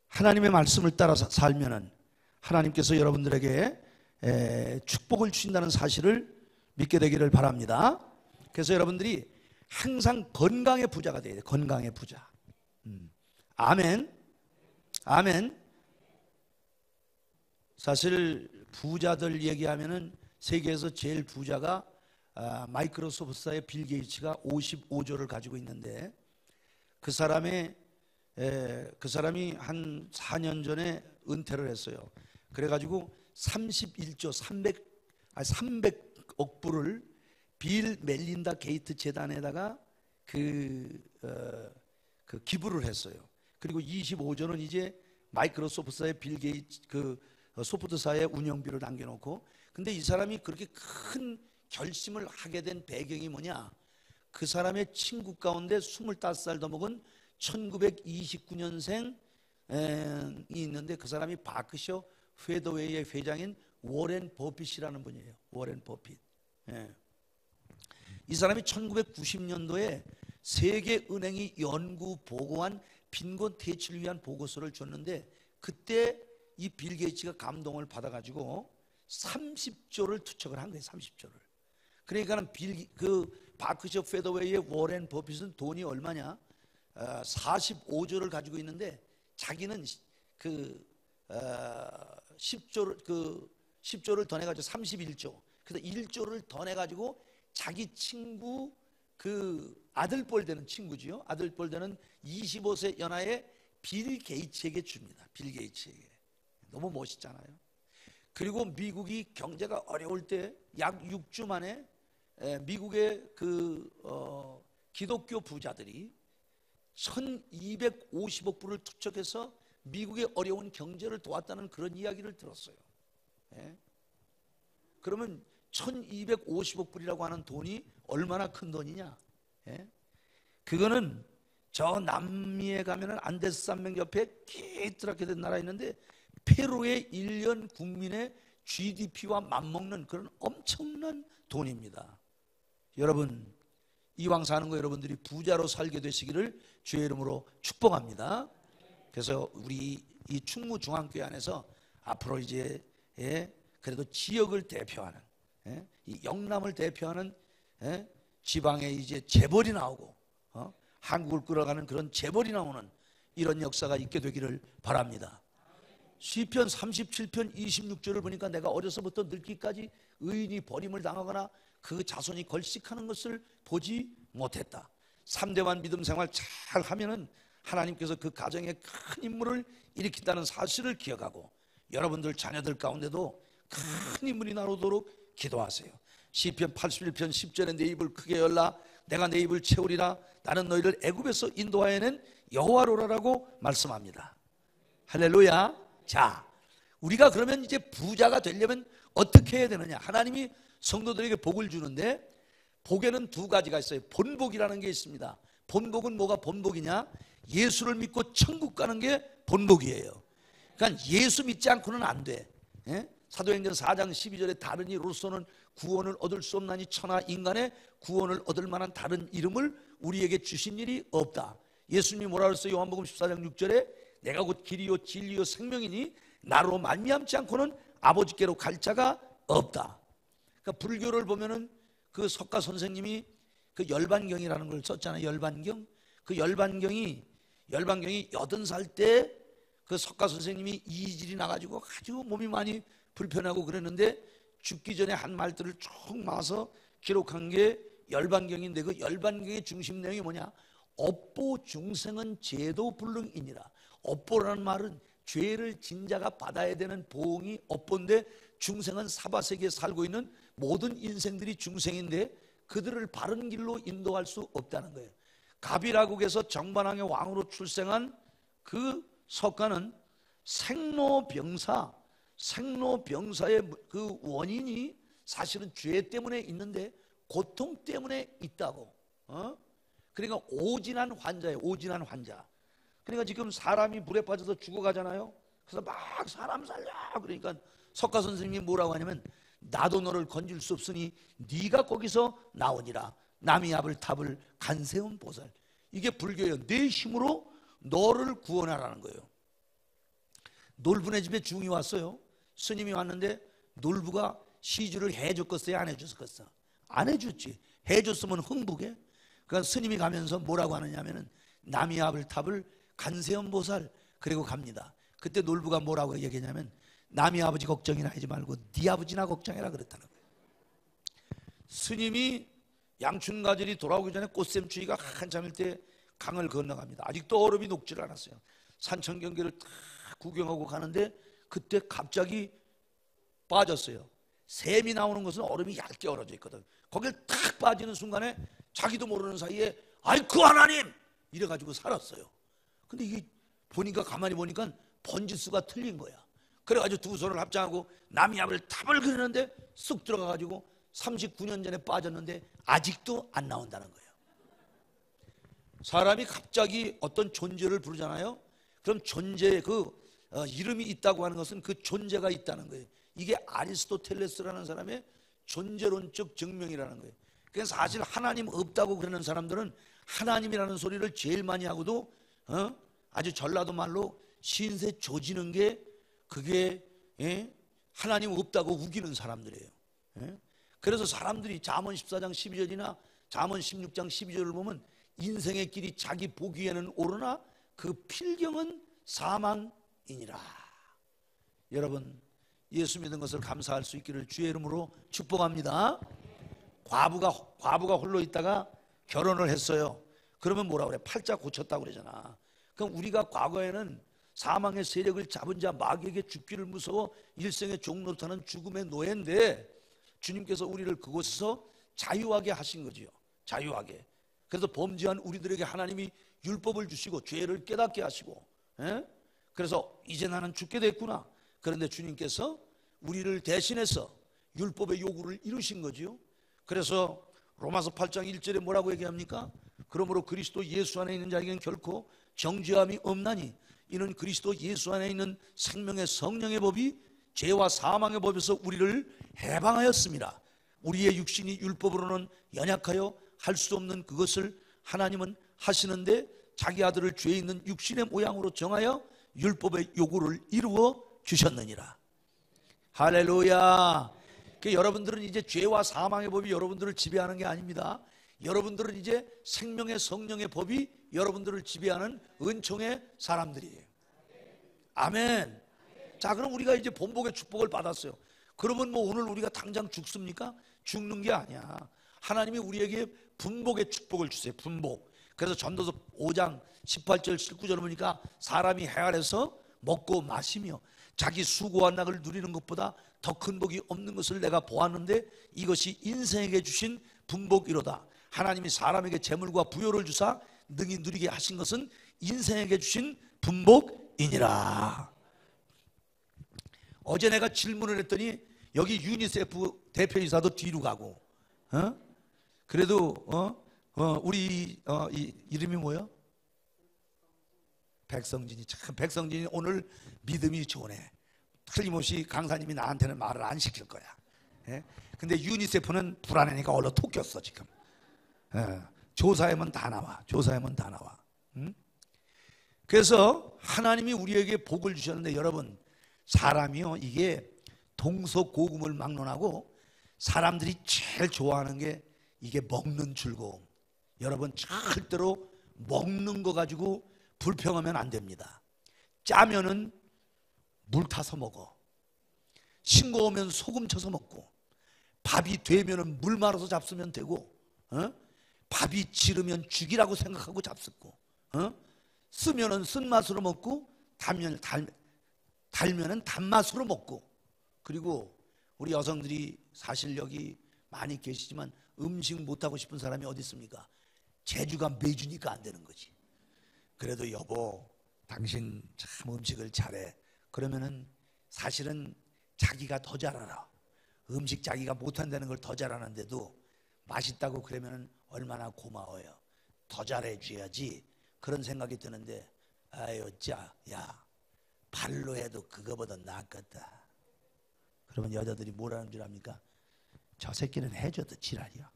하나님의 말씀을 따라 살면은 하나님께서 여러분들에게 축복을 주신다는 사실을 믿게 되기를 바랍니다. 그래서 여러분들이 항상 건강의 부자가 돼야 돼요. 건강의 부자. 아멘. 사실 부자들 얘기하면은 세계에서 제일 부자가 마이크로소프트사의 빌 게이츠가 55조를 가지고 있는데 그 사람이 한 4년 전에 은퇴를 했어요. 그래가지고 300억 불을 빌 멜린다 게이트 재단에다가 기부를 했어요. 그리고 25조는 이제 마이크로소프트사의 빌 게이츠 소프트사의 운영비로 남겨놓고, 근데 이 사람이 그렇게 큰 결심을 하게 된 배경이 뭐냐? 그 사람의 친구 가운데 25살 더 먹은 1929년생이 있는데 그 사람이 바크셔 헤더웨이의 회장인 워렌 버핏이라는 분이에요. 워렌 버핏. 이 사람이 1990년도에 세계은행이 연구 보고한 빈곤 퇴치를 위한 보고서를 줬는데 그때 이 빌 게이츠가 감동을 받아가지고 30조를 투척을 한 거예요. 30조를. 그러니까는 바크셔 페더웨이의 워렌 버핏은 돈이 얼마냐? 45조를 가지고 있는데 자기는 10조를 더 내가지고 31조. 그래서 1조를 더 내가지고 자기 친구 그 아들뻘 되는 친구지요. 아들뻘 되는 25세 연하의 빌 게이츠에게 줍니다. 빌 게이츠에게. 너무 멋있잖아요. 그리고 미국이 경제가 어려울 때 약 6주 만에 미국의 기독교 부자들이 1250억 불을 투척해서 미국의 어려운 경제를 도왔다는 그런 이야기를 들었어요. 예? 그러면 1250억 불이라고 하는 돈이 얼마나 큰 돈이냐? 예? 그거는 저 남미에 가면은 안데스 산맥 옆에 끼트랗게 된 나라 있는데 페루의 1년 국민의 GDP와 맞먹는 그런 엄청난 돈입니다. 여러분, 이왕 사는 거 여러분들이 부자로 살게 되시기를 주의 이름으로 축복합니다. 그래서 우리 이 충무중앙교회 안에서 앞으로 이제 그래도 지역을 대표하는 이 영남을 대표하는 지방에 이제 재벌이 나오고 한국을 끌어가는 그런 재벌이 나오는 이런 역사가 있게 되기를 바랍니다. 시편 37편 26절을 보니까 내가 어려서부터 늙기까지 의인이 버림을 당하거나 그 자손이 걸식하는 것을 보지 못했다. 3대만 믿음 생활 잘 하면은 하나님께서 그 가정에 큰 인물을 일으킨다는 사실을 기억하고 여러분들 자녀들 가운데도 큰 인물이 나오도록 기도하세요. 시편 81편 10절에 내 입을 크게 열라 내가 내 입을 채우리라 나는 너희를 애굽에서 인도하여낸 여호와로라라고 말씀합니다. 할렐루야. 자, 우리가 그러면 이제 부자가 되려면 어떻게 해야 되느냐? 하나님이 성도들에게 복을 주는데 복에는 두 가지가 있어요. 본복이라는 게 있습니다. 본복은 뭐가 본복이냐? 예수를 믿고 천국 가는 게 본복이에요. 그러니까 예수 믿지 않고는 안 돼. 사도행전 4장 12절에 다른 이로서는 구원을 얻을 수 없나니 천하 인간의 구원을 얻을 만한 다른 이름을 우리에게 주신 일이 없다. 예수님이 뭐라 그랬어요? 요한복음 14장 6절에 내가 곧 길이요 진리요 생명이니 나로 말미암지 않고는 아버지께로 갈 자가 없다. 그러니까 불교를 보면은 그 석가 선생님이 그 열반경이라는 걸 썼잖아요. 열반경. 그 열반경이 80살 때 그 석가 선생님이 이질이 나가지고 아주 몸이 많이 불편하고 그랬는데 죽기 전에 한 말들을 쭉 모아서 기록한 게 열반경인데 그 열반경의 중심 내용이 뭐냐? 업보 중생은 제도 불능이니라. 업보라는 말은 죄를 진자가 받아야 되는 보응이 업보인데 중생은 사바세계에 살고 있는 모든 인생들이 중생인데 그들을 바른 길로 인도할 수 없다는 거예요. 가비라국에서 정반왕의 왕으로 출생한 그 석가는 생로병사의 그 원인이 사실은 죄 때문에 있는데 고통 때문에 있다고. 그러니까 오진한 환자예요. 오진한 환자. 그러니까 지금 사람이 물에 빠져서 죽어가잖아요. 그래서 막 사람 살려 그러니까 석가 선생님이 뭐라고 하냐면 나도 너를 건질 수 없으니 네가 거기서 나오니라. 남이 압을 탑을 간세운 보살. 이게 불교예요. 내 힘으로 너를 구원하라는 거예요. 놀부네 집에 중이 왔어요. 스님이 왔는데 놀부가 시주를 해줬겠어요? 안 해줬겠어? 안 해줬지. 해줬으면 흥부게. 그러니까 스님이 가면서 뭐라고 하느냐면은 남이 압을 탑을 간세음 보살 그리고 갑니다. 그때 놀부가 뭐라고 얘기했냐면 남이 아버지 걱정이나 하지 말고 네 아버지나 걱정해라 그랬다는 거예요. 스님이 양춘가절이 돌아오기 전에 꽃샘추위가 한참일 때 강을 건너갑니다. 아직도 얼음이 녹지를 않았어요. 산천경계를 딱 구경하고 가는데 그때 갑자기 빠졌어요. 샘이 나오는 것은 얼음이 얇게 얼어져 있거든. 거길 탁 빠지는 순간에 자기도 모르는 사이에 아이쿠 하나님 이래가지고 살았어요. 근데 이게 보니까 가만히 보니까 번지수가 틀린 거야. 그래가지고 두 손을 합장하고 남이압을 탑을 그리는데 쑥 들어가가지고 39년 전에 빠졌는데 아직도 안 나온다는 거예요. 사람이 갑자기 어떤 존재를 부르잖아요. 그럼 존재의 이름이 있다고 하는 것은 그 존재가 있다는 거예요. 이게 아리스토텔레스라는 사람의 존재론적 증명이라는 거예요. 그래서 사실 하나님 없다고 그러는 사람들은 하나님이라는 소리를 제일 많이 하고도 아주 전라도 말로 신세 조지는 게 그게 하나님 없다고 우기는 사람들이에요. 그래서 사람들이 잠언 14장 12절이나 잠언 16장 12절을 보면 인생의 길이 자기 보기에는 오르나 그 필경은 사망이니라. 여러분 예수 믿는 것을 감사할 수 있기를 주의 이름으로 축복합니다. 과부가 홀로 있다가 결혼을 했어요. 그러면 뭐라 그래? 팔자 고쳤다고 그러잖아. 그럼 우리가 과거에는 사망의 세력을 잡은 자 마귀에게 죽기를 무서워 일생의 종노릇하는 죽음의 노예인데 주님께서 우리를 그곳에서 자유하게 하신 거지요. 자유하게. 그래서 범죄한 우리들에게 하나님이 율법을 주시고 죄를 깨닫게 하시고, 그래서 이제 나는 죽게 됐구나. 그런데 주님께서 우리를 대신해서 율법의 요구를 이루신 거지요. 그래서 로마서 8장 1절에 뭐라고 얘기합니까? 그러므로 그리스도 예수 안에 있는 자에게는 결코 정죄함이 없나니 이는 그리스도 예수 안에 있는 생명의 성령의 법이 죄와 사망의 법에서 우리를 해방하였습니다. 우리의 육신이 율법으로는 연약하여 할 수 없는 그것을 하나님은 하시는데 자기 아들을 죄 있는 육신의 모양으로 정하여 율법의 요구를 이루어 주셨느니라. 할렐루야. 여러분들은 이제 죄와 사망의 법이 여러분들을 지배하는 게 아닙니다. 여러분들은 이제 생명의 성령의 법이 여러분들을 지배하는 은총의 사람들이에요. 아멘. 자, 그럼 우리가 이제 본복의 축복을 받았어요. 그러면 뭐 오늘 우리가 당장 죽습니까? 죽는 게 아니야. 하나님이 우리에게 분복의 축복을 주세요. 분복. 그래서 전도서 5장 18절 19절 보니까 사람이 헤아려서 먹고 마시며 자기 수고한 낙을 누리는 것보다 더 큰 복이 없는 것을 내가 보았는데 이것이 인생에게 주신 분복이로다. 하나님이 사람에게 재물과 부요를 주사 능히 누리게 하신 것은 인생에게 주신 분복이니라. 어제 내가 질문을 했더니 여기 유니세프 대표이사도 뒤로 가고, 그래도 우리 이름이 뭐야? 백성진이. 참 백성진이 오늘 믿음이 좋네. 틀림없이 강사님이 나한테는 말을 안 시킬 거야. 근데 유니세프는 불안하니까 얼른 톡 꼈어 지금. 조사하면 다 나와. 조사하면 다 나와. 그래서 하나님이 우리에게 복을 주셨는데 여러분, 사람이요 이게 동서고금을 막론하고 사람들이 제일 좋아하는 게 이게 먹는 즐거움. 여러분 절대로 먹는 거 가지고 불평하면 안 됩니다. 짜면은 물 타서 먹어. 싱거우면 소금 쳐서 먹고, 밥이 되면은 물 말아서 잡수면 되고, 밥이 지르면 죽이라고 생각하고 잡수고, 쓰면은 쓴맛으로 먹고, 달면은 단맛으로 먹고. 그리고 우리 여성들이 사실 여기 많이 계시지만 음식 못하고 싶은 사람이 어디 있습니까? 재주가 매주니까 안 되는 거지. 그래도 여보, 당신 참 음식을 잘해. 그러면은 사실은 자기가 더 잘 알아. 음식 자기가 못한다는 걸 더 잘하는데도 맛있다고 그러면은 얼마나 고마워요. 더 잘해줘야지. 그런 생각이 드는데, 아유, 야, 발로 해도 그거보다 낫겠다. 그러면 여자들이 뭐라는 줄 압니까? 저 새끼는 해줘도 지랄이야.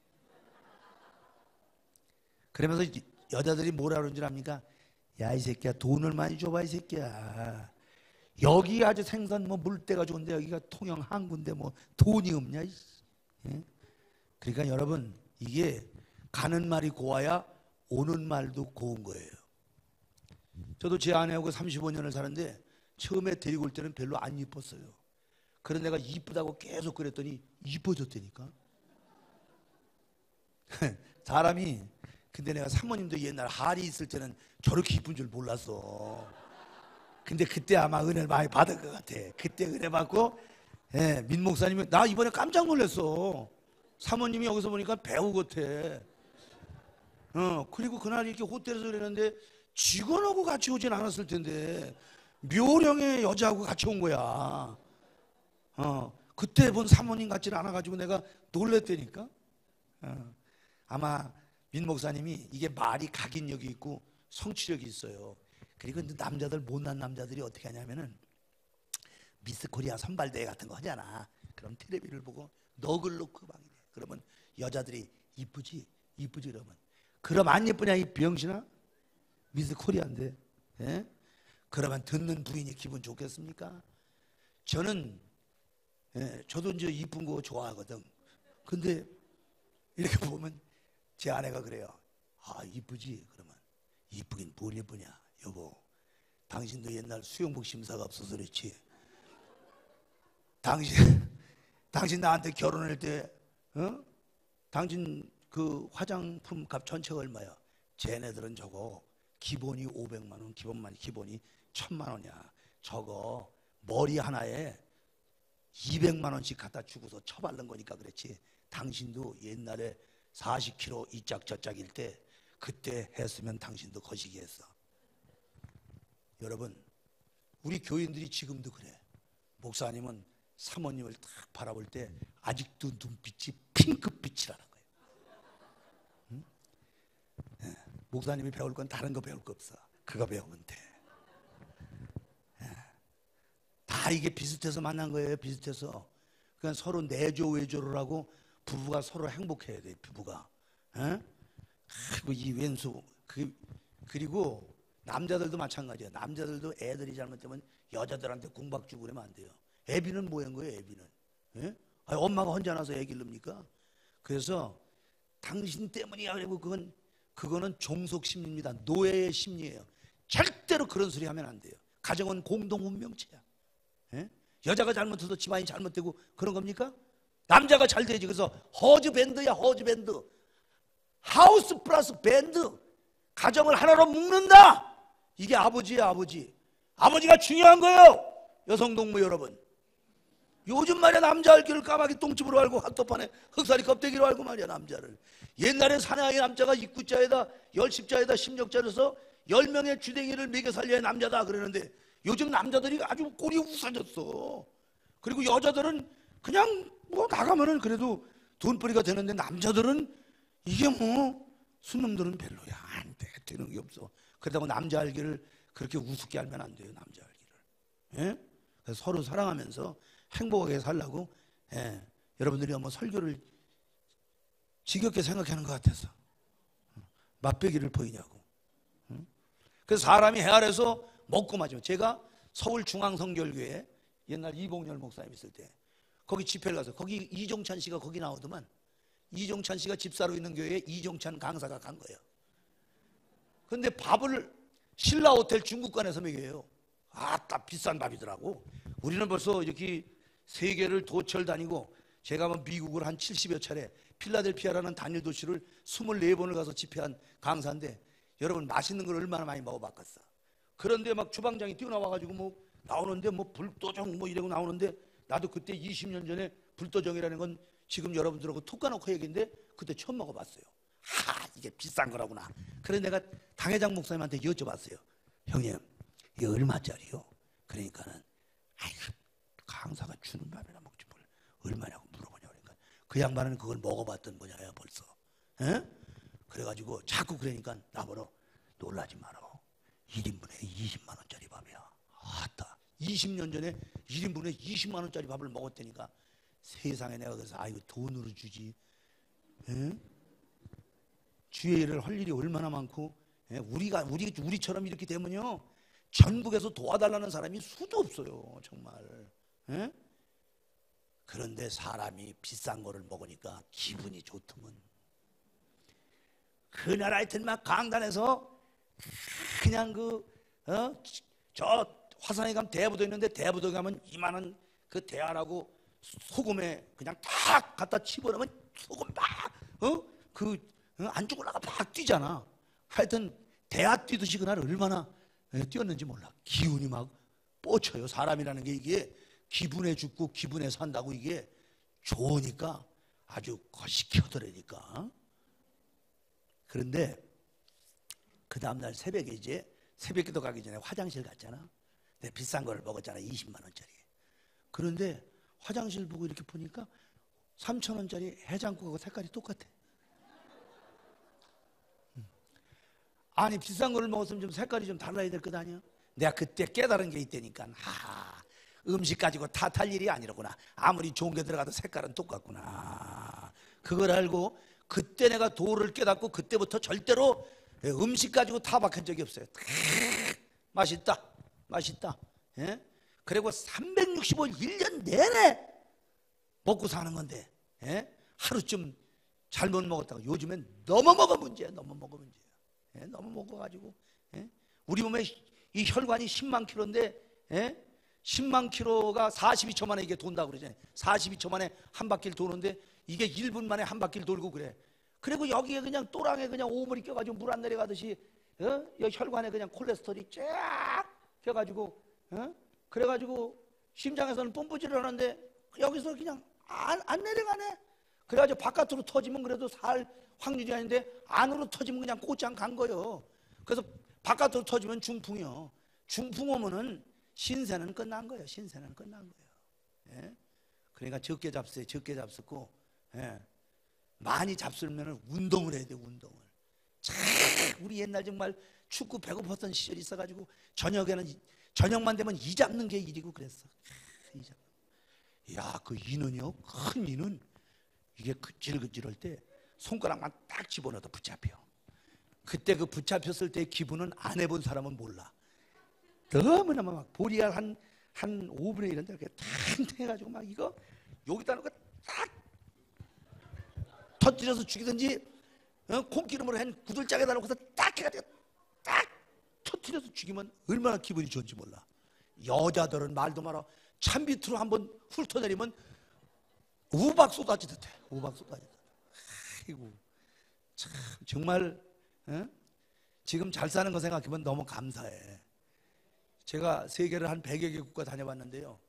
그러면서 여자들이 뭐라는 줄 압니까? 야, 이 새끼야, 돈을 많이 줘봐, 이 새끼야. 여기 아주 생선 뭐 물때가 좋은데 여기가 통영 항구인데 뭐 돈이 없냐? 그러니까 여러분, 이게 가는 말이 고와야 오는 말도 고운 거예요. 저도 제 아내하고 35년을 사는데 처음에 데리고 올 때는 별로 안 이뻤어요. 그런데 내가 이쁘다고 계속 그랬더니 이뻐졌다니까. 사람이. 근데 내가 사모님도 옛날 할이 있을 때는 저렇게 이쁜 줄 몰랐어. 근데 그때 아마 은혜를 많이 받은 것 같아. 그때 은혜 받고, 민 목사님이, 나 이번에 깜짝 놀랐어. 사모님이 여기서 보니까 배우 같아. 그리고 그날 이렇게 호텔에서 그랬는데 직원하고 같이 오진 않았을 텐데 묘령의 여자하고 같이 온 거야. 그때 본 사모님 같지는 않아가지고 내가 놀랬다니까. 아마 민 목사님이 이게 말이 각인력이 있고 성취력이 있어요. 그리고 남자들, 못난 남자들이 어떻게 하냐면은 미스 코리아 선발대회 같은 거 하잖아. 그럼 텔레비를 보고 넋을 놓고 방이래. 그러면 여자들이 이쁘지 그러면, 그럼 안 예쁘냐 이 병신아? 미스 코리아인데. 그러면 듣는 부인이 기분 좋겠습니까? 저도 이제 이쁜 거 좋아하거든. 근데 이렇게 보면 제 아내가 그래요. 아, 이쁘지? 그러면 이쁘긴 뭘 예쁘냐? 여보, 당신도 옛날 수영복 심사가 없어서 그렇지 당신 나한테 결혼할 때 당신 그 화장품 값 전체가 얼마야? 쟤네들은 저거 기본이 500만 원, 기본이 1000만 원이야. 저거 머리 하나에 200만 원씩 갖다 주고서 처바른 거니까 그렇지. 당신도 옛날에 40kg 이짝 저짝일 때 그때 했으면 당신도 거시기 했어. 여러분, 우리 교인들이 지금도 그래. 목사님은 사모님을 딱 바라볼 때 아직도 눈빛이 핑크빛이라는 거예요. 응? 예, 목사님이 배울 건 다른 거 배울 거 없어. 그거 배우면 돼. 예, 다 이게 비슷해서 만난 거예요. 비슷해서. 그러니까 서로 내조 외조를 하고 부부가 서로 행복해야 돼. 부부가. 예? 그리고 이 왼수 그리고 남자들도 마찬가지야. 남자들도 애들이 잘못되면 여자들한테 공박 주고 그러면 안 돼요. 애비는 뭐한 거예요? 애비는. 예? 아니, 엄마가 혼자 나서 애기를 늡니까? 그래서 당신 때문이야. 그리고 그거는 종속 심리입니다. 노예의 심리예요. 절대로 그런 소리 하면 안 돼요. 가정은 공동 운명체야. 예? 여자가 잘못해도 집안이 잘못되고 그런 겁니까? 남자가 잘 되지. 그래서 허즈밴드야. 허즈밴드. 하우스 플러스 밴드. 가정을 하나로 묶는다. 이게 아버지야. 아버지가 중요한 거예요. 여성 동무 여러분, 요즘 말이야 남자 알기를 까마귀 똥집으로 알고 핫도판에 흑사리 껍데기로 알고 말이야. 남자를 옛날엔 사나이 남자가 입구자에다 10십자에다 16자로서 10명의 주댕이를 먹여 살려야 남자다 그러는데 요즘 남자들이 아주 꼴이 우스워졌어. 그리고 여자들은 그냥 뭐 나가면은 그래도 돈벌이가 되는데 남자들은 이게 뭐 순놈들은 별로야. 안 돼. 되는 게 없어. 그러다고 남자 알기를 그렇게 우습게 알면 안 돼요. 남자 알기를. 예? 그래서 서로 사랑하면서 행복하게 살라고. 예. 여러분들이 뭐 설교를 지겹게 생각하는 것 같아서 맛배기를 보이냐고. 그래서 사람이 해 아래서 먹고 마시면, 제가 서울중앙성결교회 옛날 이봉열 목사님 있을 때 거기 집회를 가서 거기 이종찬 씨가 거기 나오더만. 이종찬 씨가 집사로 있는 교회에 이종찬 강사가 간 거예요. 근데 밥을 신라호텔 중국관에서 먹여요. 아따 비싼 밥이더라고. 우리는 벌써 이렇게 세계를 도철 다니고, 제가 뭐 미국을 한 70여 차례, 필라델피아라는 단일 도시를 24번을 가서 집회한 강사인데 여러분 맛있는 걸 얼마나 많이 먹어봤겠어. 그런데 막 주방장이 뛰어나와가지고 뭐 나오는데 뭐 불도정 뭐 이러고 나오는데, 나도 그때 20년 전에 불도정이라는 건 지금 여러분들하고 톡 까놓고 얘기인데 그때 처음 먹어봤어요. 이게 비싼 거라구나. 그래서 내가 당회장 목사님한테 여쭤봤어요. 형님, 이게 얼마짜리요? 그러니까는 강사가 주는 밥이나 먹지 뭘 얼마냐고 물어보냐. 그러니까 그 양반은 그걸 먹어봤던 거냐요 벌써. 에? 그래가지고 자꾸 그러니까 나보러 놀라지 마라. 1인분에 20만 원짜리 밥이야. 아따 20년 전에 1인분에 20만 원짜리 밥을 먹었다니까. 세상에 내가 그래서 이거 돈으로 주지. 에? 주의 일을 할 일이 얼마나 많고, 에? 우리처럼 이렇게 되면요 전국에서 도와달라는 사람이 수도 없어요 정말. 에? 그런데 사람이 비싼 거를 먹으니까 기분이 좋더만. 그날 하여튼 막 강단에서 그냥 저 화산에 가면 대부도 있는데 대부도 가면 이만한 그 대하라고 소금에 그냥 탁 갖다 집어넣으면 소금 안 죽을라가 막 뛰잖아. 하여튼 대하 뛰듯이 그날 얼마나 뛰었는지 몰라. 기운이 막 뻗쳐요. 사람이라는 게 이게 기분에 죽고 기분에 산다고. 이게 좋으니까 아주 거시기 하더라니까. 그런데 그 다음날 새벽에 이제 새벽기도 가기 전에 화장실 갔잖아. 근데 비싼 걸 먹었잖아. 20만 원짜리. 그런데 화장실 보고 이렇게 보니까 3천 원짜리 해장국하고 색깔이 똑같아. 아니 비싼 거를 먹었으면 좀 색깔이 좀 달라야 될 것 아니야? 내가 그때 깨달은 게 있다니까. 음식 가지고 탓할 일이 아니라구나. 아무리 좋은 게 들어가도 색깔은 똑같구나. 그걸 알고 그때 내가 도를 깨닫고 그때부터 절대로 음식 가지고 타박한 적이 없어요. 맛있다. 예? 그리고 365일 1년 내내 먹고 사는 건데, 예? 하루쯤 잘못 먹었다고. 요즘엔 너무 먹어 문제야. 예? 너무 먹어가지고, 예? 우리 몸에 이 혈관이 10만 킬로인데, 예? 10만 킬로가 42초 만에 이게 돈다고 그러잖아요. 42초 만에 한 바퀴를 도는데 이게 1분 만에 한 바퀴를 돌고 그래. 그리고 여기에 그냥 또랑에 그냥 오물이 껴가지고 물 안 내려가듯이 여기 혈관에 그냥 콜레스테롤이 쫙 껴가지고 그래가지고 심장에서는 뿜뿌질을 하는데 여기서 그냥 안 내려가네. 그래가지고 바깥으로 터지면 그래도 살 확률이 아닌데 안으로 터지면 그냥 곧장 간 거예요. 그래서 바깥으로 터지면 중풍이요. 중풍 오면은 신세는 끝난 거예요. 신세는 끝난 거예요. 예? 그러니까 적게 잡수요. 적게 잡수고 많이 잡수면 운동을 해야 돼요. 운동을. 참 우리 옛날 정말 축구 배고팠던 시절이 있어가지고 저녁만 되면 이 잡는 게 일이고 그랬어. 야, 그 이는요, 큰 이는 이게 그질그질할 때 손가락만 딱 집어넣어도 붙잡혀. 그때 그 붙잡혔을 때의 기분은 안 해본 사람은 몰라. 너무나 막 보리알 한 5분의 1인데 이렇게 탕탕해가지고 막 이거 여기다 놓고 딱 터뜨려서 죽이든지 콩기름으로 한 구들짝에다 놓고서 딱 해가지고 딱 터뜨려서 죽이면 얼마나 기분이 좋은지 몰라. 여자들은 말도 마라. 찬 밑으로 한번 훑어내리면 우박 쏟아지듯 해. 우박 쏟아지듯. 아이고 참 정말 지금 잘 사는 거 생각하면 너무 감사해. 제가 세계를 한 100여 개 국가 다녀봤는데요,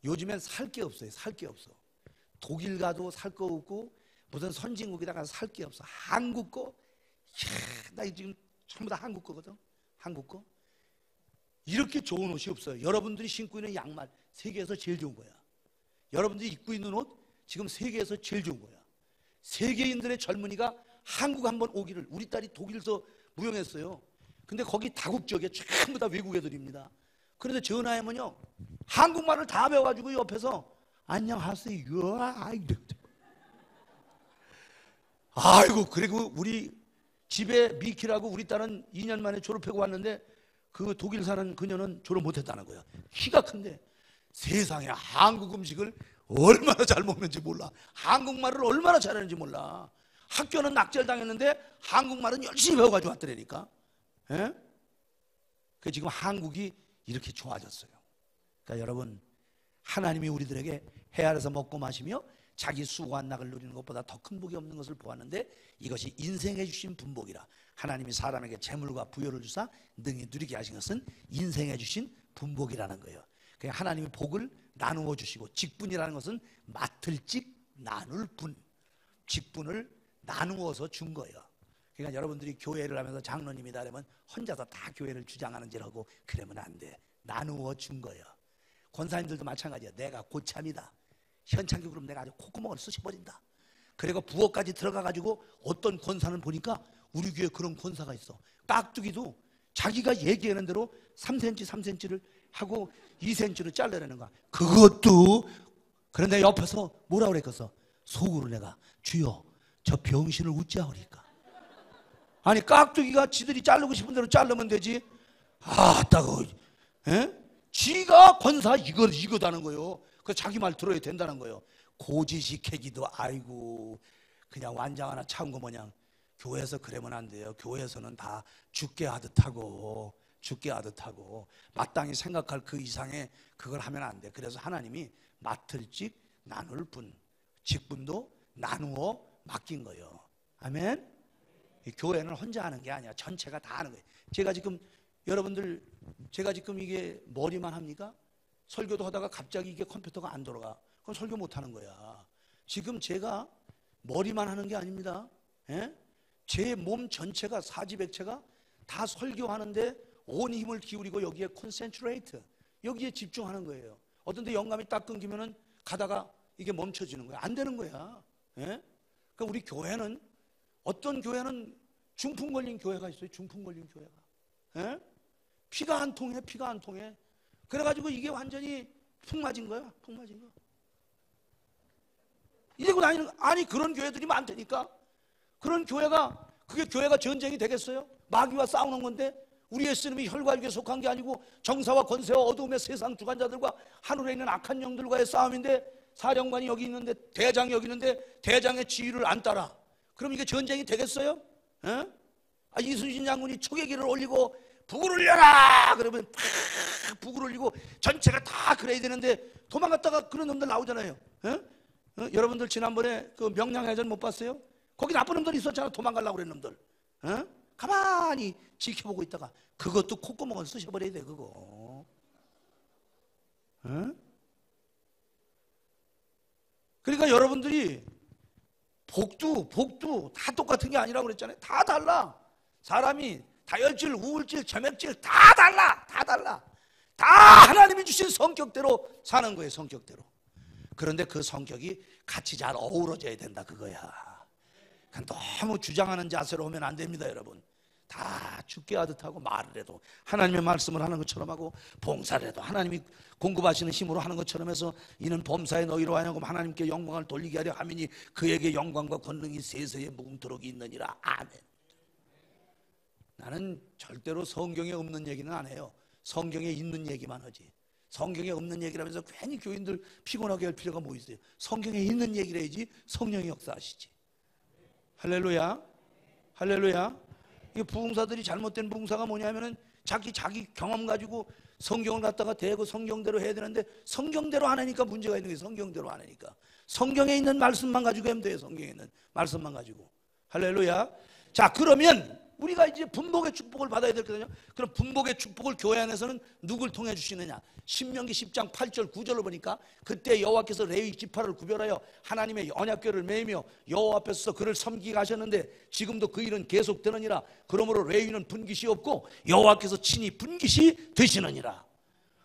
요즘엔 살 게 없어요. 살 게 없어. 독일 가도 살 거 없고 무슨 선진국에다 가서 살 게 없어. 한국 거, 나 지금 전부 다 한국 거거든. 한국 거. 이렇게 좋은 옷이 없어요. 여러분들이 신고 있는 양말 세계에서 제일 좋은 거야. 여러분들이 입고 있는 옷 지금 세계에서 제일 좋은 거야. 세계인들의 젊은이가 한국 한번 오기를, 우리 딸이 독일에서 무용했어요. 근데 거기 다국적에 전부 다 외국 애들입니다. 그런데 전화하면요, 한국말을 다 배워가지고 옆에서 안녕하세요. 아이고, 그리고 우리 집에 미키라고 우리 딸은 2년 만에 졸업하고 왔는데 그 독일 사는 그녀는 졸업 못했다는 거야. 키가 큰데 세상에 한국 음식을 얼마나 잘 먹는지 몰라. 한국말을 얼마나 잘하는지 몰라. 학교는 낙절당했는데 한국말은 열심히 배워가지고 왔더라니까. 예? 그 지금 한국이 이렇게 좋아졌어요. 그러니까 여러분, 하나님이 우리들에게 해 아래서 먹고 마시며 자기 수고한 낙을 누리는 것보다 더 큰 복이 없는 것을 보았는데 이것이 인생에 주신 분복이라. 하나님이 사람에게 재물과 부여를 주사 능히 누리게 하신 것은 인생에 주신 분복이라는 거예요. 그러니까 하나님이 복을 나누어 주시고, 직분이라는 것은 맡을 직 나눌 분, 직분을 나누어서 준 거예요. 그러니까 여러분들이 교회를 하면서 장로님이다 그러면 혼자서 다 교회를 주장하는 줄 하고 그러면 안 돼. 나누어 준 거예요. 권사님들도 마찬가지야. 내가 고참이다. 현창기 그럼 내가 아주 콧구멍을 쑤셔버린다. 그리고 부엌까지 들어가가지고 어떤 권사는 보니까 우리 교회에 그런 권사가 있어. 깍두기도 자기가 얘기하는 대로 3cm 3cm를 하고 2cm로 잘라내는 거야. 그것도. 그런데 옆에서 뭐라 그랬겠어? 속으로 내가 주여 저 병신을 웃자 그러니까. 아니 깍두기가 지들이 자르고 싶은 대로 자르면 되지. 아따고 지가 권사 이거다는 거예요. 그 자기 말 들어야 된다는 거예요. 고지식해기도 아이고 그냥 완장 하나 차은 거 모양. 교회에서 그러면 안 돼요. 교회에서는 다 죽게 하듯 하고 마땅히 생각할 그 이상의 그걸 하면 안 돼. 그래서 하나님이 맡을 직 나눌 분, 직분도 나누어 맡긴 거예요. 아멘. 이 교회는 혼자 하는 게 아니야. 전체가 다 하는 거예요. 제가 지금 이게 머리만 합니까? 설교도 하다가 갑자기 이게 컴퓨터가 안 돌아가. 그럼 설교 못 하는 거야. 지금 제가 머리만 하는 게 아닙니다. 제 몸 전체가, 사지백체가 다 설교하는데 온 힘을 기울이고 여기에 컨센트레이트, 여기에 집중하는 거예요. 어떤 데 영감이 딱 끊기면은 가다가 이게 멈춰지는 거야. 안 되는 거야. 그러니까 우리 교회는, 어떤 교회는 중풍 걸린 교회가 있어요. 중풍 걸린 교회가. 피가 안 통해. 그래가지고 이게 완전히 푹 맞은 거야. 이러고 다니는, 아니 그런 교회들이 많다니까. 그런 교회가, 그게 교회가 전쟁이 되겠어요? 마귀와 싸우는 건데, 우리 예수님이 혈과육에 속한 게 아니고 정사와 권세와 어두움의 세상 주관자들과 하늘에 있는 악한 영들과의 싸움인데, 사령관이 여기 있는데, 대장이 여기 있는데 대장의 지휘를 안 따라. 그럼 이게 전쟁이 되겠어요? 이순신 장군이 초계기를 올리고 북을 울려라 그러면 팍 북을 올리고 전체가 다 그래야 되는데 도망갔다가 그런 놈들 나오잖아요. 여러분들 지난번에 그 명량해전 못 봤어요? 거기 나쁜 놈들 있었잖아. 도망가려고 그런 놈들. 가만히 지켜보고 있다가 그것도 콧구멍을 쑤셔버려야 돼 그거. 그러니까 여러분들이 복도 다 똑같은 게 아니라고 그랬잖아요. 다 달라. 사람이 다혈질, 우울질, 점액질 다 달라. 다 하나님이 주신 성격대로 사는 거예요. 성격대로. 그런데 그 성격이 같이 잘 어우러져야 된다 그거야. 그냥 너무 주장하는 자세로 오면 안 됩니다 여러분. 다 죽게 하듯 하고 말을 해도 하나님의 말씀을 하는 것처럼 하고 봉사를 해도 하나님이 공급하시는 힘으로 하는 것처럼 해서 이는 범사에 너희로 하여금 하나님께 영광을 돌리게 하려 하미니 그에게 영광과 권능이 세세에 뭉토록 있느니라. 아멘. 나는 절대로 성경에 없는 얘기는 안 해요. 성경에 있는 얘기만 하지. 성경에 없는 얘기라면서 괜히 교인들 피곤하게 할 필요가 뭐 있어요. 성경에 있는 얘기를 해야지 성령이 역사하시지. 할렐루야. 할렐루야. 이 부흥사들이 잘못된 부흥사가 뭐냐면은 자기 경험 가지고 성경을 갖다가 대고 성경대로 해야 되는데 성경대로 안 하니까 문제가 있는 거예요. 성경대로 안 하니까. 성경에 있는 말씀만 가지고 하면 돼요. 성경에 있는 말씀만 가지고. 할렐루야. 자, 그러면 우리가 이제 분복의 축복을 받아야 될 거거든요. 그럼 분복의 축복을 교회 안에서는 누굴 통해 주시느냐? 신명기 10장 8절 9절을 보니까 그때 여호와께서 레위 지파를 구별하여 하나님의 언약궤를 매이며 여호와 앞에서 그를 섬기게 하셨는데 지금도 그 일은 계속되느니라. 그러므로 레위는 분깃이 없고 여호와께서 친히 분깃이 되시느니라.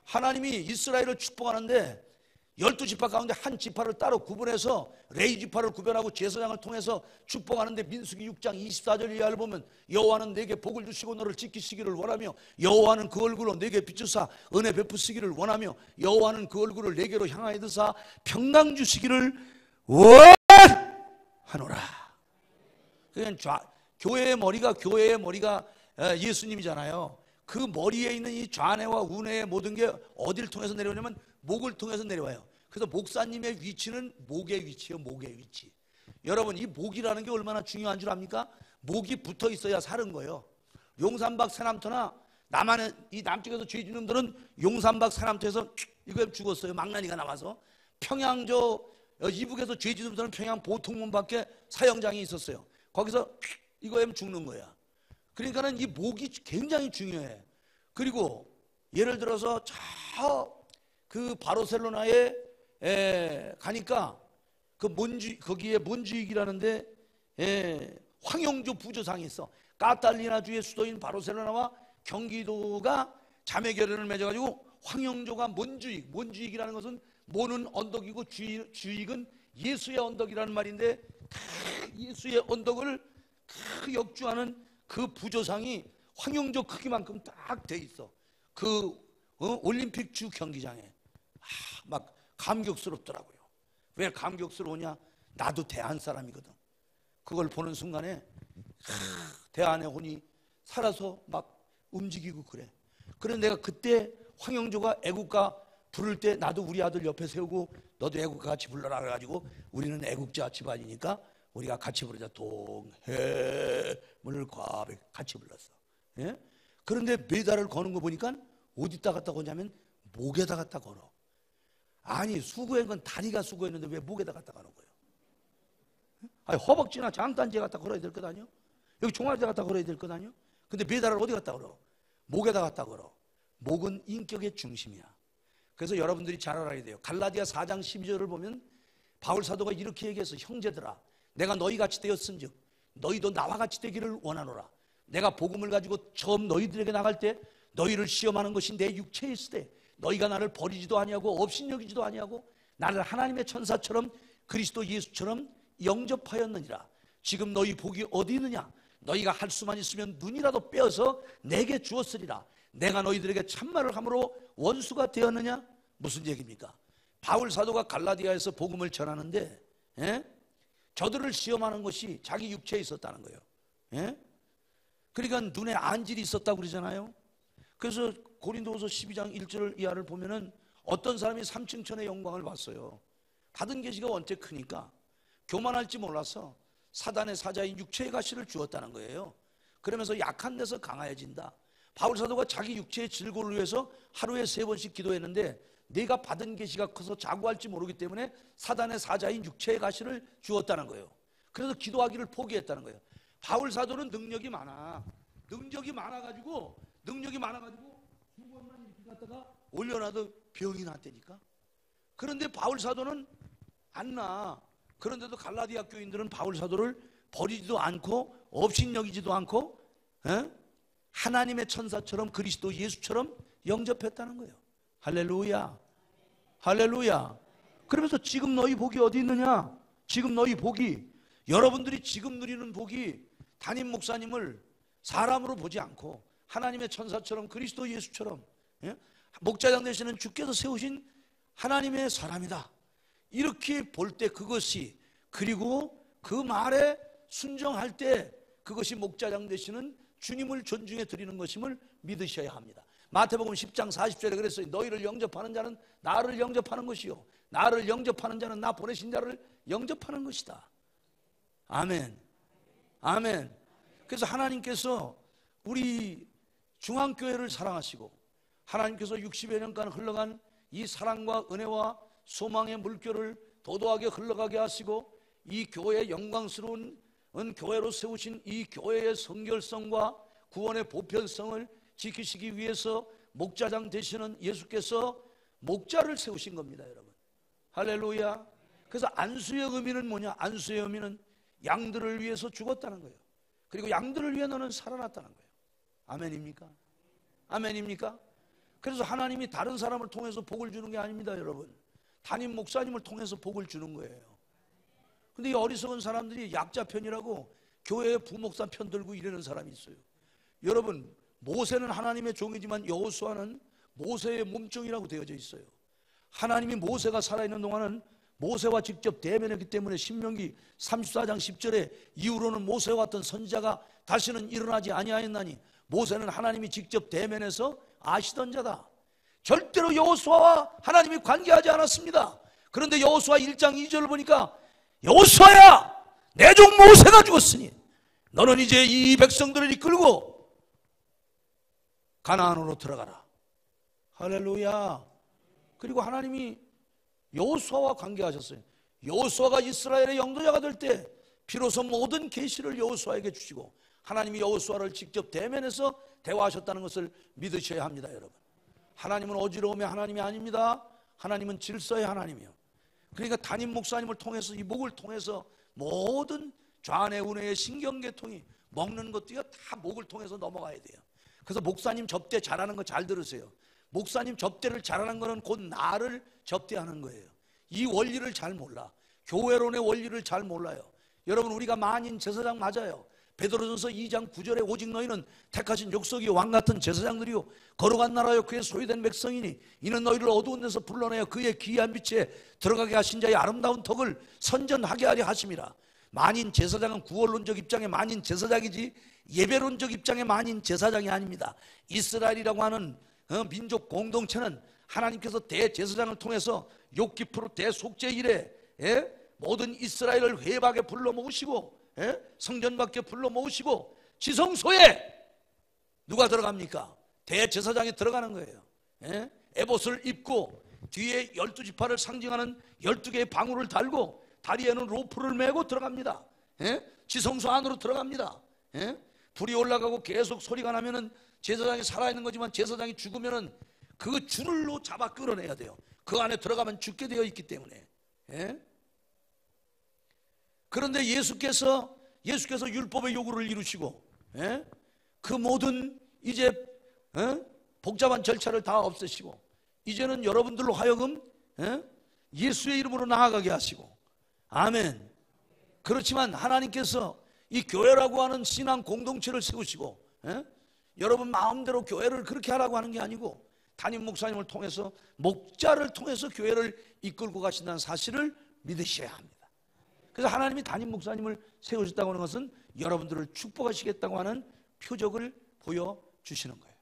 하나님이 이스라엘을 축복하는데 12지파 가운데 한 지파를 따로 구분해서 레위 지파를 구별하고 제사장을 통해서 축복하는데 민수기 6장 24절 이하를 보면 여호와는 내게 복을 주시고 너를 지키시기를 원하며 여호와는 그 얼굴로 내게 비추사 은혜 베푸시기를 원하며 여호와는 그 얼굴을 내게로 향하여 드사 평강 주시기를 원하노라. 그러니까 교회의 머리가 예수님이잖아요. 그 머리에 있는 이 좌뇌와 우뇌의 모든 게 어디를 통해서 내려오냐면 목을 통해서 내려와요. 그래서 목사님의 위치는 목의 위치예요. 목의 위치. 여러분 이 목이라는 게 얼마나 중요한 줄 압니까? 목이 붙어 있어야 사는 거예요. 용산박 새남터나 이 남쪽에서 죄 지은 놈들은 용산박 새남터에서 이거 죽었어요. 망나니가 나와서. 평양 이북에서 죄 지은 놈들은 평양 보통문밖에 사형장이 있었어요. 거기서 이거 하면 죽는 거야. 그러니까는 이 목이 굉장히 중요해. 그리고 예를 들어서 그 바르셀로나에 가니까 거기에 몬주익이라는데 황영조 부조상이 있어. 카탈리나주의 수도인 바르셀로나와 경기도가 자매 결연을 맺어가지고 황영조가 몬주익이라는 것은 모는 언덕이고 주익은 예수의 언덕이라는 말인데 예수의 언덕을 역주하는 그 부조상이 황영조 크기만큼 딱 돼 있어. 그 올림픽 주 경기장에. 막 감격스럽더라고요. 왜 감격스러우냐? 나도 대한 사람이거든. 그걸 보는 순간에 대한의 혼이 살아서 막 움직이고 그래. 그런데 내가 그때 황영조가 애국가 부를 때 나도 우리 아들 옆에 세우고 너도 애국가 같이 불러라 그래가지고 우리는 애국자 집안이니까 우리가 같이 부르자. 동해물 과백 같이 불렀어. 예? 그런데 메달을 거는 거 보니까 어디다 갖다 거냐면 목에다 갖다 걸어. 아니 수고한 건 다리가 수고했는데 왜 목에다 갖다 거는 거예요? 아니 허벅지나 장단지에 갖다 걸어야 될 것 아니요? 여기 종아리에다 갖다 걸어야 될 것 아니요? 근데 메달을 어디 갖다 걸어? 목에다 갖다 걸어. 목은 인격의 중심이야. 그래서 여러분들이 잘 알아야 돼요. 갈라디아 4장 12절을 보면 바울 사도가 이렇게 얘기해서 형제들아 내가 너희같이 되었은즉 너희도 나와 같이 되기를 원하노라. 내가 복음을 가지고 처음 너희들에게 나갈 때 너희를 시험하는 것이 내 육체에 있을 때 너희가 나를 버리지도 아니하고 업신여기지도 아니하고 나를 하나님의 천사처럼 그리스도 예수처럼 영접하였느니라. 지금 너희 복이 어디 있느냐? 너희가 할 수만 있으면 눈이라도 빼어서 내게 주었으리라. 내가 너희들에게 참말을 함으로 원수가 되었느냐? 무슨 얘기입니까? 바울 사도가 갈라디아에서 복음을 전하는데 저들을 시험하는 것이 자기 육체에 있었다는 거예요. 그러니까 눈에 안질이 있었다고 그러잖아요. 그래서 고린도후서 12장 1절 이하를 보면은 어떤 사람이 삼층천의 영광을 봤어요. 받은 계시가 원체 크니까 교만할지 몰라서 사단의 사자인 육체의 가시를 주었다는 거예요. 그러면서 약한 데서 강해진다. 바울 사도가 자기 육체의 질고를 위해서 하루에 3번씩 기도했는데 내가 받은 계시가 커서 자고할지 모르기 때문에 사단의 사자인 육체의 가시를 주었다는 거예요. 그래서 기도하기를 포기했다는 거예요. 바울 사도는 능력이 많아가지고 수건만 이렇게 갖다가 올려놔도 병이 났다니까. 그런데 바울 사도는 안 나. 그런데도 갈라디아 교인들은 바울 사도를 버리지도 않고 업신여기지도 않고 하나님의 천사처럼 그리스도 예수처럼 영접했다는 거예요. 할렐루야, 할렐루야. 그러면서 지금 너희 복이 어디 있느냐? 지금 너희 복이, 여러분들이 지금 누리는 복이 담임 목사님을 사람으로 보지 않고 하나님의 천사처럼 그리스도 예수처럼, 목자장 되시는 주께서 세우신 하나님의 사람이다, 이렇게 볼 때 그것이, 그리고 그 말에 순종할 때 그것이 목자장 되시는 주님을 존중해 드리는 것임을 믿으셔야 합니다. 마태복음 10장 40절에 그랬어요. 너희를 영접하는 자는 나를 영접하는 것이요, 나를 영접하는 자는 나 보내신 자를 영접하는 것이다. 아멘, 아멘. 그래서 하나님께서 우리 중앙교회를 사랑하시고 하나님께서 60여 년간 흘러간 이 사랑과 은혜와 소망의 물결을 도도하게 흘러가게 하시고 이 교회의 영광스러운 교회로 세우신 이 교회의 성결성과 구원의 보편성을 지키시기 위해서 목자장 되시는 예수께서 목자를 세우신 겁니다, 여러분. 할렐루야. 그래서 안수의 의미는 뭐냐? 안수의 의미는 양들을 위해서 죽었다는 거예요. 그리고 양들을 위해 너는 살아났다는 거예요. 아멘입니까? 아멘입니까? 그래서 하나님이 다른 사람을 통해서 복을 주는 게 아닙니다, 여러분. 담임 목사님을 통해서 복을 주는 거예요. 근데 이 어리석은 사람들이 약자 편이라고 교회의 부목사 편 들고 이러는 사람이 있어요. 여러분, 모세는 하나님의 종이지만 여호수아는 모세의 몸종이라고 되어져 있어요. 하나님이 모세가 살아있는 동안은 모세와 직접 대면했기 때문에 신명기 34장 10절에 이후로는 모세와 같은 선지자가 다시는 일어나지 아니하였나니 모세는 하나님이 직접 대면해서 아시던 자다. 절대로 여호수아와 하나님이 관계하지 않았습니다. 그런데 여호수아 1장 2절을 보니까 여호수아야, 내 종 모세가 죽었으니 너는 이제 이 백성들을 이끌고 가나안으로 들어가라. 할렐루야. 그리고 하나님이 여호수아와 관계하셨어요. 여호수아가 이스라엘의 영도자가 될 때 비로소 모든 계시를 여호수아에게 주시고 하나님이 여호수아를 직접 대면해서 대화하셨다는 것을 믿으셔야 합니다, 여러분. 하나님은 어지러움의 하나님이 아닙니다. 하나님은 질서의 하나님이에요. 그러니까 담임 목사님을 통해서, 이 목을 통해서 모든 좌뇌 우뇌의 신경계통이 먹는 것도요 다 목을 통해서 넘어가야 돼요. 그래서 목사님 접대 잘하는 거 잘 들으세요. 목사님 접대를 잘하는 거는 곧 나를 접대하는 거예요. 이 원리를 잘 몰라. 교회론의 원리를 잘 몰라요. 여러분, 우리가 만인 제사장 맞아요. 베드로전서 2장 9절에 오직 너희는 택하신 족속이 왕같은 제사장들이요 거룩한 나라요 그의 소유된 백성이니 이는 너희를 어두운 데서 불러내어 그의 기이한 빛에 들어가게 하신 자의 아름다운 덕을 선전하게 하려 하심이라. 만인 제사장은 구원론적 입장의 만인 제사장이지 예배론적 입장의 만인 제사장이 아닙니다. 이스라엘이라고 하는 민족 공동체는 하나님께서 대제사장을 통해서 욥기프로 대속죄 이래 모든 이스라엘을 회박에 불러 모으시고 성전 밖에 불러 모으시고 지성소에 누가 들어갑니까? 대제사장이 들어가는 거예요. 에봇을 입고 뒤에 12지파를 상징하는 12개의 방울을 달고 다리에는 로프를 메고 들어갑니다. 지성소 안으로 들어갑니다. 불이 올라가고 계속 소리가 나면은 제사장이 살아있는 거지만 제사장이 죽으면은 그 줄로 잡아 끌어내야 돼요. 그 안에 들어가면 죽게 되어 있기 때문에. 그런데 예수께서 율법의 요구를 이루시고 그 모든 이제 복잡한 절차를 다 없애시고 이제는 여러분들로 하여금 예수의 이름으로 나아가게 하시고, 아멘. 그렇지만 하나님께서 이 교회라고 하는 신앙 공동체를 세우시고 여러분 마음대로 교회를 그렇게 하라고 하는 게 아니고 담임 목사님을 통해서 목자를 통해서 교회를 이끌고 가신다는 사실을 믿으셔야 합니다. 그래서 하나님이 담임 목사님을 세우셨다고 하는 것은 여러분들을 축복하시겠다고 하는 표적을 보여주시는 거예요.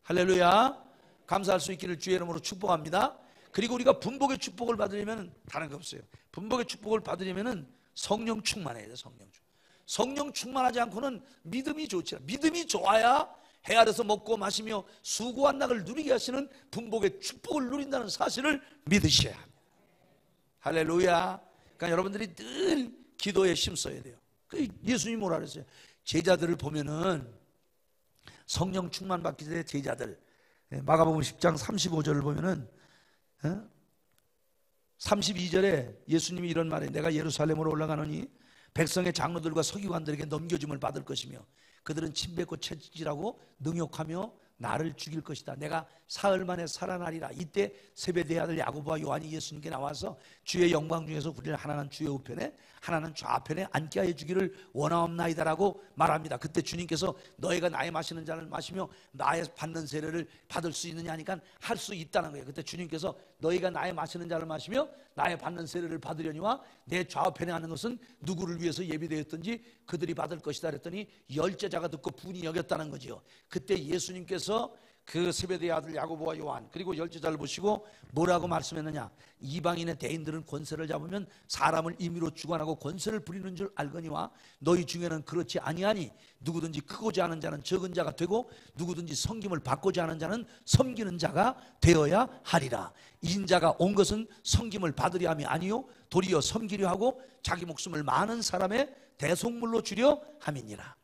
할렐루야. 감사할 수 있기를 주의 이름으로 축복합니다. 그리고 우리가 분복의 축복을 받으려면 다른 거 없어요. 분복의 축복을 받으려면 성령 충만해야 돼요. 성령 충만하지 않고는 믿음이 좋지 않아요. 믿음이 좋아야 해 아래서 먹고 마시며 수고한 낙을 누리게 하시는 분복의 축복을 누린다는 사실을 믿으셔야 합니다. 할렐루야. 그러니까 여러분들이 늘 기도에 힘써야 돼요. 예수님이 뭐라 그랬어요? 제자들을 보면은 성령 충만 받기 전에 제자들, 마가복음 10장 35절을 보면은 32절에 예수님이 이런 말에 내가 예루살렘으로 올라가노니 백성의 장로들과 서기관들에게 넘겨줌을 받을 것이며 그들은 침뱉고 채찍질하고 능욕하며 나를 죽일 것이다. 내가 사흘 만에 살아나리라. 이때 세베대의 아들 야고보와 요한이 예수님께 나와서 주의 영광 중에서 우리를 하나는 주의 우편에 하나는 좌편에 앉게 하여 주기를 원하옵나이다라고 말합니다. 그때 주님께서 너희가 나의 마시는 잔을 마시며 나의 받는 세례를 받을 수 있느냐 하니까 할 수 있다는 거예요. 그때 주님께서 너희가 나의 마시는 잔을 마시며 나의 받는 세례를 받으려니와 내 좌우편에 하는 것은 누구를 위해서 예비되었든지 그들이 받을 것이다 그랬더니 열제자가 듣고 분이 여겼다는 거죠. 그때 예수님께서 그 세베대의 아들 야고보와 요한 그리고 열제자를 보시고 뭐라고 말씀했느냐? 이방인의 대인들은 권세를 잡으면 사람을 임의로 주관하고 권세를 부리는 줄 알거니와 너희 중에는 그렇지 아니하니 누구든지 크고자 하는 자는 적은 자가 되고 누구든지 섬김을 받고자 하는 자는 섬기는 자가 되어야 하리라. 인자가 온 것은 섬김을 받으려 함이 아니요 도리어 섬기려 하고 자기 목숨을 많은 사람의 대속물로 주려 함이니라.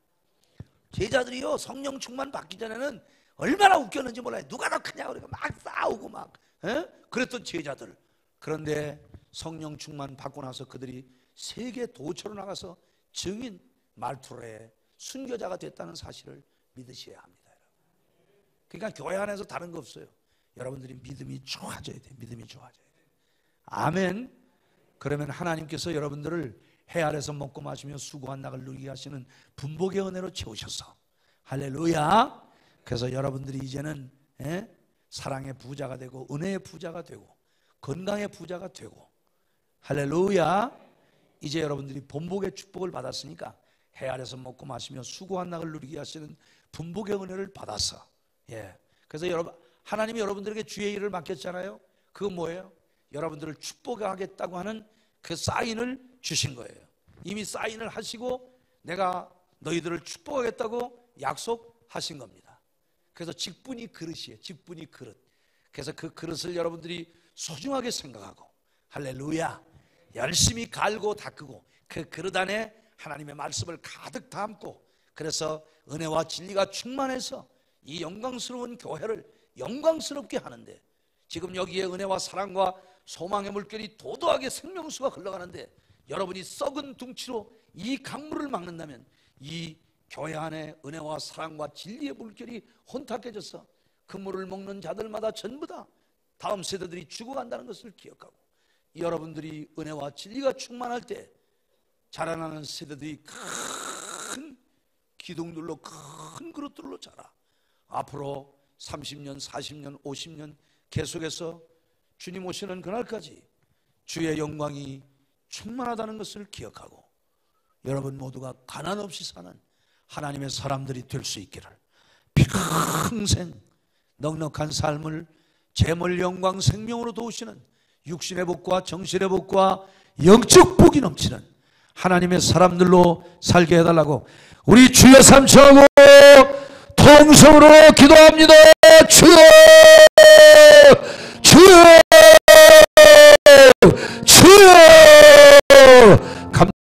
제자들이요 성령 충만 받기 전에는 얼마나 웃겼는지 몰라요. 누가 더 크냐 그러니까 막 싸우고 막 그랬던 제자들. 그런데 성령 충만 받고 나서 그들이 세계 도처로 나가서 증인 말투로의 순교자가 됐다는 사실을 믿으셔야 합니다. 그러니까 교회 안에서 다른 거 없어요. 여러분들이 믿음이 좋아져야 돼요. 믿음이 좋아져야 돼요. 아멘. 그러면 하나님께서 여러분들을 해 아래서 먹고 마시며 수고한 낙을 누리게 하시는 분복의 은혜로 채우셔서 할렐루야. 그래서 여러분들이 이제는 사랑의 부자가 되고 은혜의 부자가 되고 건강의 부자가 되고 할렐루야. 이제 여러분들이 본복의 축복을 받았으니까 해 아래서 먹고 마시며 수고한 낙을 누리게 하시는 분복의 은혜를 받아서 그래서 여러분 하나님이 여러분들에게 주의 일을 맡겼잖아요. 그건 뭐예요? 여러분들을 축복하겠다고 하는 그 사인을 주신 거예요. 이미 사인을 하시고 내가 너희들을 축복하겠다고 약속하신 겁니다. 그래서 직분이 그릇이에요. 직분이 그릇. 그래서 그 그릇을 여러분들이 소중하게 생각하고 할렐루야 열심히 갈고 닦고 그 그릇 안에 하나님의 말씀을 가득 담고 그래서 은혜와 진리가 충만해서 이 영광스러운 교회를 영광스럽게 하는데 지금 여기에 은혜와 사랑과 소망의 물결이 도도하게 생명수가 흘러가는데 여러분이 썩은 둥치로 이 강물을 막는다면 이 교회 안에 은혜와 사랑과 진리의 물결이 혼탁해져서 그 물을 먹는 자들마다 전부 다 다음 세대들이 죽어간다는 것을 기억하고 여러분들이 은혜와 진리가 충만할 때 자라나는 세대들이 큰 기둥들로 큰 그릇들로 자라 앞으로 30년, 40년, 50년 계속해서 주님 오시는 그날까지 주의 영광이 충만하다는 것을 기억하고 여러분 모두가 가난 없이 사는 하나님의 사람들이 될 수 있기를 평생 넉넉한 삶을 재물 영광 생명으로 도우시는 육신의 복과 정신의 복과 영적 복이 넘치는 하나님의 사람들로 살게 해달라고 우리 주여 삼천하고 통성으로 기도합니다. 주여 주여 주여